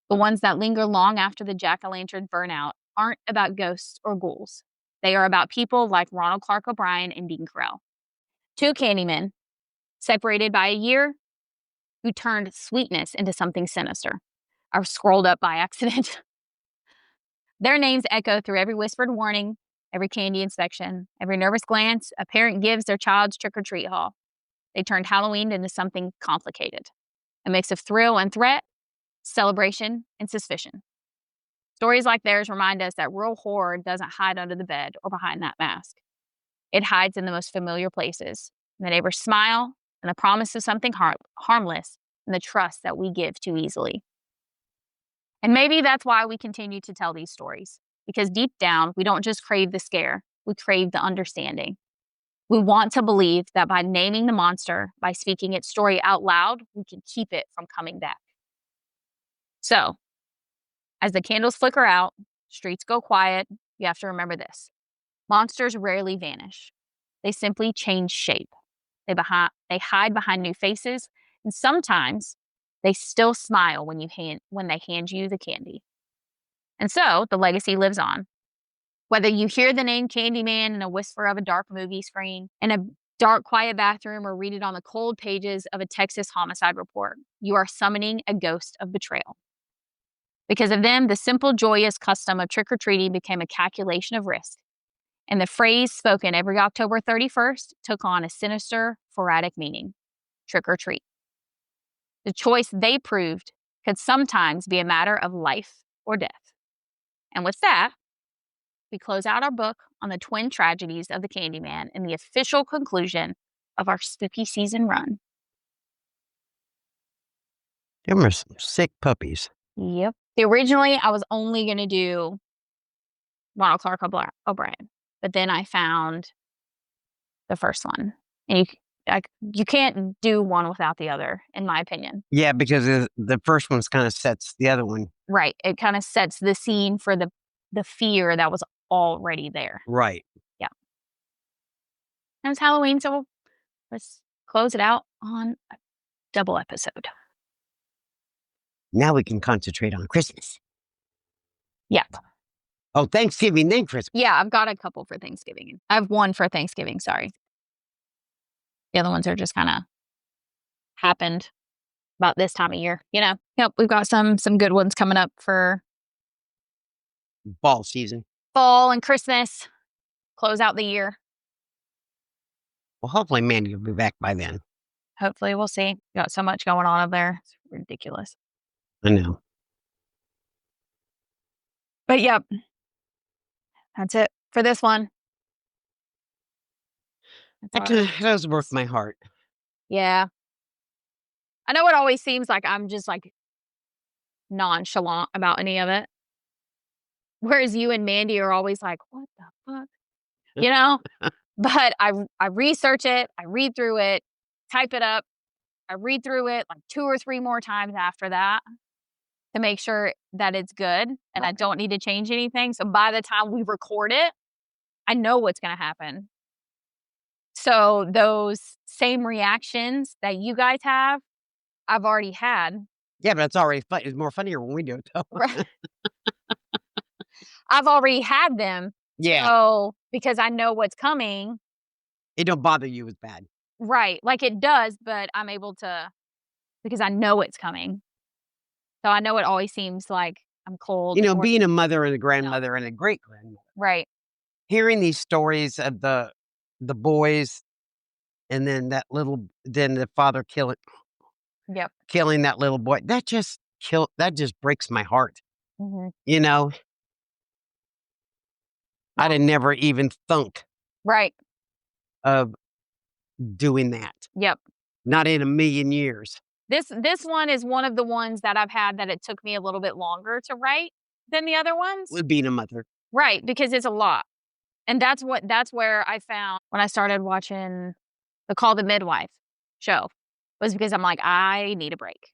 the ones that linger long after the jack-o'-lantern burn out, aren't about ghosts or ghouls. They are about people like Ronald Clark O'Brien and Dean Correll, two Candymen, separated by a year, who turned sweetness into something sinister. I scrolled up by accident. Their names echo through every whispered warning, every candy inspection, every nervous glance a parent gives their child's trick-or-treat haul. They turned Halloween into something complicated, a mix of thrill and threat, celebration and suspicion. Stories like theirs remind us that real horror doesn't hide under the bed or behind that mask. It hides in the most familiar places, in the neighbor's smile, and the promise of something harmless, and the trust that we give too easily. And maybe that's why we continue to tell these stories, because deep down, we don't just crave the scare, we crave the understanding. We want to believe that by naming the monster, by speaking its story out loud, we can keep it from coming back. So, as the candles flicker out, streets go quiet, you have to remember this. Monsters rarely vanish. They simply change shape. They hide behind new faces, and sometimes they still smile when they hand you the candy. And so, the legacy lives on. Whether you hear the name Candyman in a whisper of a dark movie screen, in a dark, quiet bathroom, or read it on the cold pages of a Texas homicide report, you are summoning a ghost of betrayal. Because of them, the simple, joyous custom of trick-or-treating became a calculation of risk. And the phrase spoken every October 31st took on a sinister, sporadic meaning: trick or treat. The choice they proved could sometimes be a matter of life or death. And with that, we close out our book on the twin tragedies of the Candyman in the official conclusion of our spooky season run. Them are some sick puppies. Yep. Originally, I was only going to do Ronald Clark O'Brien, but then I found the first one. And you can't do one without the other, in my opinion. Yeah, because the first one kind of sets the other one. Right. It kind of sets the scene for the fear that was already there. Right. Yeah. It was Halloween, so let's close it out on a double episode. Now we can concentrate on Christmas. Yep. Oh, Thanksgiving, then Christmas. Yeah, I've got a couple for Thanksgiving. I have one for Thanksgiving, sorry. The other ones are just kind of happened about this time of year, you know. Yep, we've got some good ones coming up for Fall season. Fall and Christmas. Close out the year. Well, hopefully Mandy will be back by then. Hopefully, we'll see. Got so much going on up there. It's ridiculous. I know. But yep, that's it for this one. That does work my heart. Yeah. I know it always seems like I'm just like nonchalant about any of it. Whereas you and Mandy are always like, what the fuck? You know? But I research it, I read through it, type it up, I read through it like 2 or 3 more times after that to make sure that it's good and I don't need to change anything. So by the time we record it, I know what's going to happen. So those same reactions that you guys have, I've already had. Yeah, but it's already fun. It's more funnier when we do it, though. Right. I've already had them. Yeah. So because I know what's coming. It don't bother you as bad. Right. Like it does, but I'm able to, because I know it's coming. So I know it always seems like I'm cold. You know, being a mother and a grandmother and a great grandmother. Right. Hearing these stories of the boys and then the father Yep. killing that little boy. That just breaks my heart. Mhm. You know, I'd have never even thunk Right. of doing that. Yep. Not in a million years. This one is one of the ones that I've had that it took me a little bit longer to write than the other ones. With being a mother. Right, because it's a lot. And that's where I found when I started watching the Call the Midwife show, was because I'm like, "I need a break."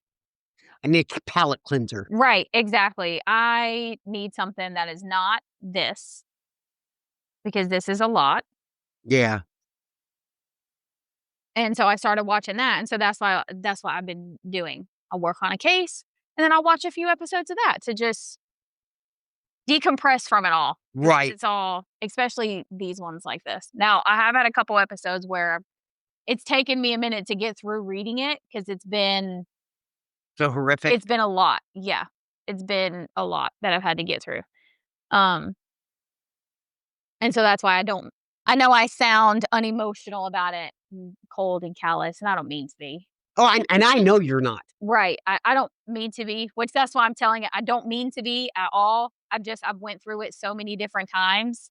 I need a palate cleanser. Right, exactly. I need something that is not this, because this is a lot. Yeah. And so I started watching that, and so that's what I've been doing. I'll work on a case, and then I'll watch a few episodes of that to just decompress from it all. Because Right. it's all, especially these ones like this. Now, I have had a couple episodes where it's taken me a minute to get through reading it because So horrific. it's been a lot. Yeah. It's been a lot that I've had to get through. Um, and so that's why I know I sound unemotional about it, cold and callous, and I don't mean to be. Oh, and I know you're not. Right. I don't mean to be, which that's why I'm telling it. I don't mean to be at all. I've went through it so many different times.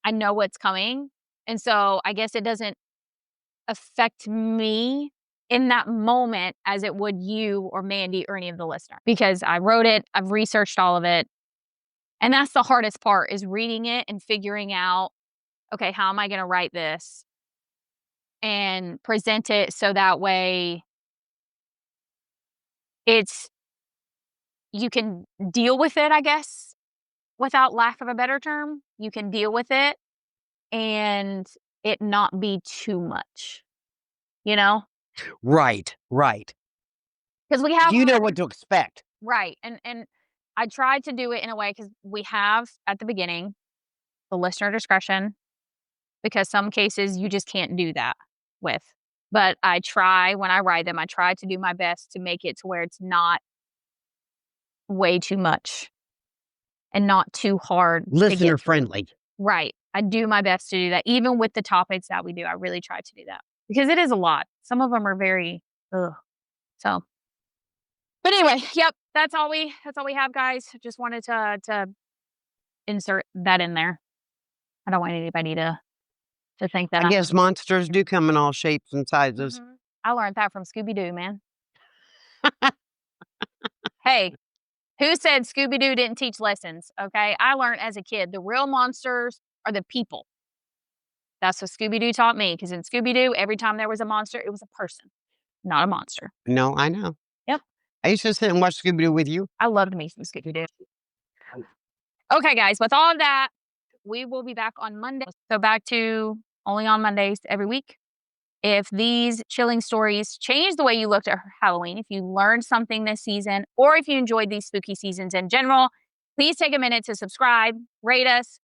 I know what's coming. And so I guess it doesn't affect me in that moment as it would you or Mandy or any of the listeners, because I wrote it, I've researched all of it. And that's the hardest part, is reading it and figuring out, okay, how am I going to write this and present it so that way it's, you can deal with it, I guess, without lack of a better term. You can deal with it and it not be too much, you know? Right. Because we have You know what to expect. right, and I tried to do it in a way, because we have at the beginning the listener discretion, because some cases you just can't do that with. But I try, when I write them, I try to do my best to make it to where it's not way too much and not too hard to Listener get through. friendly. Right. I do my best to do that. Even with the topics that we do, I really try to do that, because it is a lot. Some of them are very, ugh. So, but anyway, yep, that's all we have, guys. Just wanted to insert that in there. I don't want anybody to think that I guess monsters do come in all shapes and sizes. Mhm. I learned that from Scooby-Doo, man. Hey, who said Scooby-Doo didn't teach lessons, okay? I learned as a kid, the real monsters are the people. That's what Scooby-Doo taught me, because in Scooby-Doo, every time there was a monster, it was a person, not a monster. No, I know. Yep. I used to sit and watch Scooby-Doo with you. I loved me some Scooby-Doo. Okay, guys, with all of that, we will be back on Monday. So back to only on Mondays every week. If these chilling stories change the way you looked at Halloween, if you learned something this season, or if you enjoyed these spooky seasons in general, please take a minute to subscribe, rate us.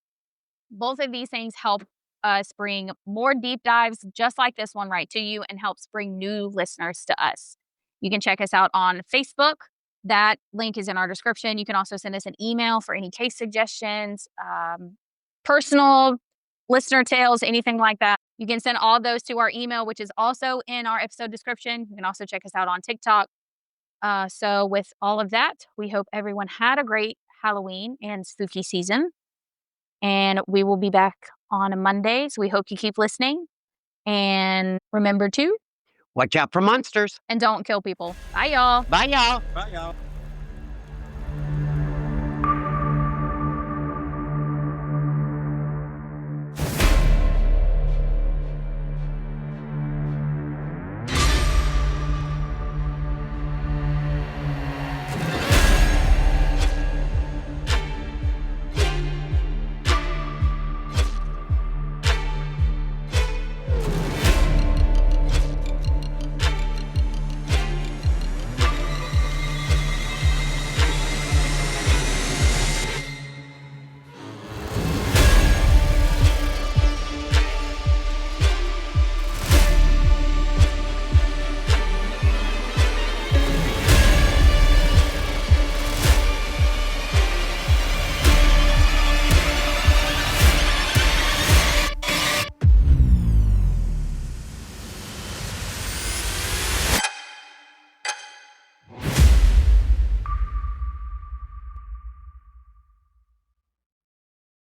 Both of these things help us bring more deep dives just like this one right to you, and helps bring new listeners to us. You can check us out on Facebook. That link is in our description. You can also send us an email for any case suggestions, personal listener tales, anything like that. You can send all those to our email, which is also in our episode description. You can also check us out on TikTok. So with all of that, we hope everyone had a great Halloween and spooky season. And we will be back on Mondays. We hope you keep listening. And remember to Watch out for monsters. and don't kill people. Bye, y'all. Bye, y'all. Bye, y'all.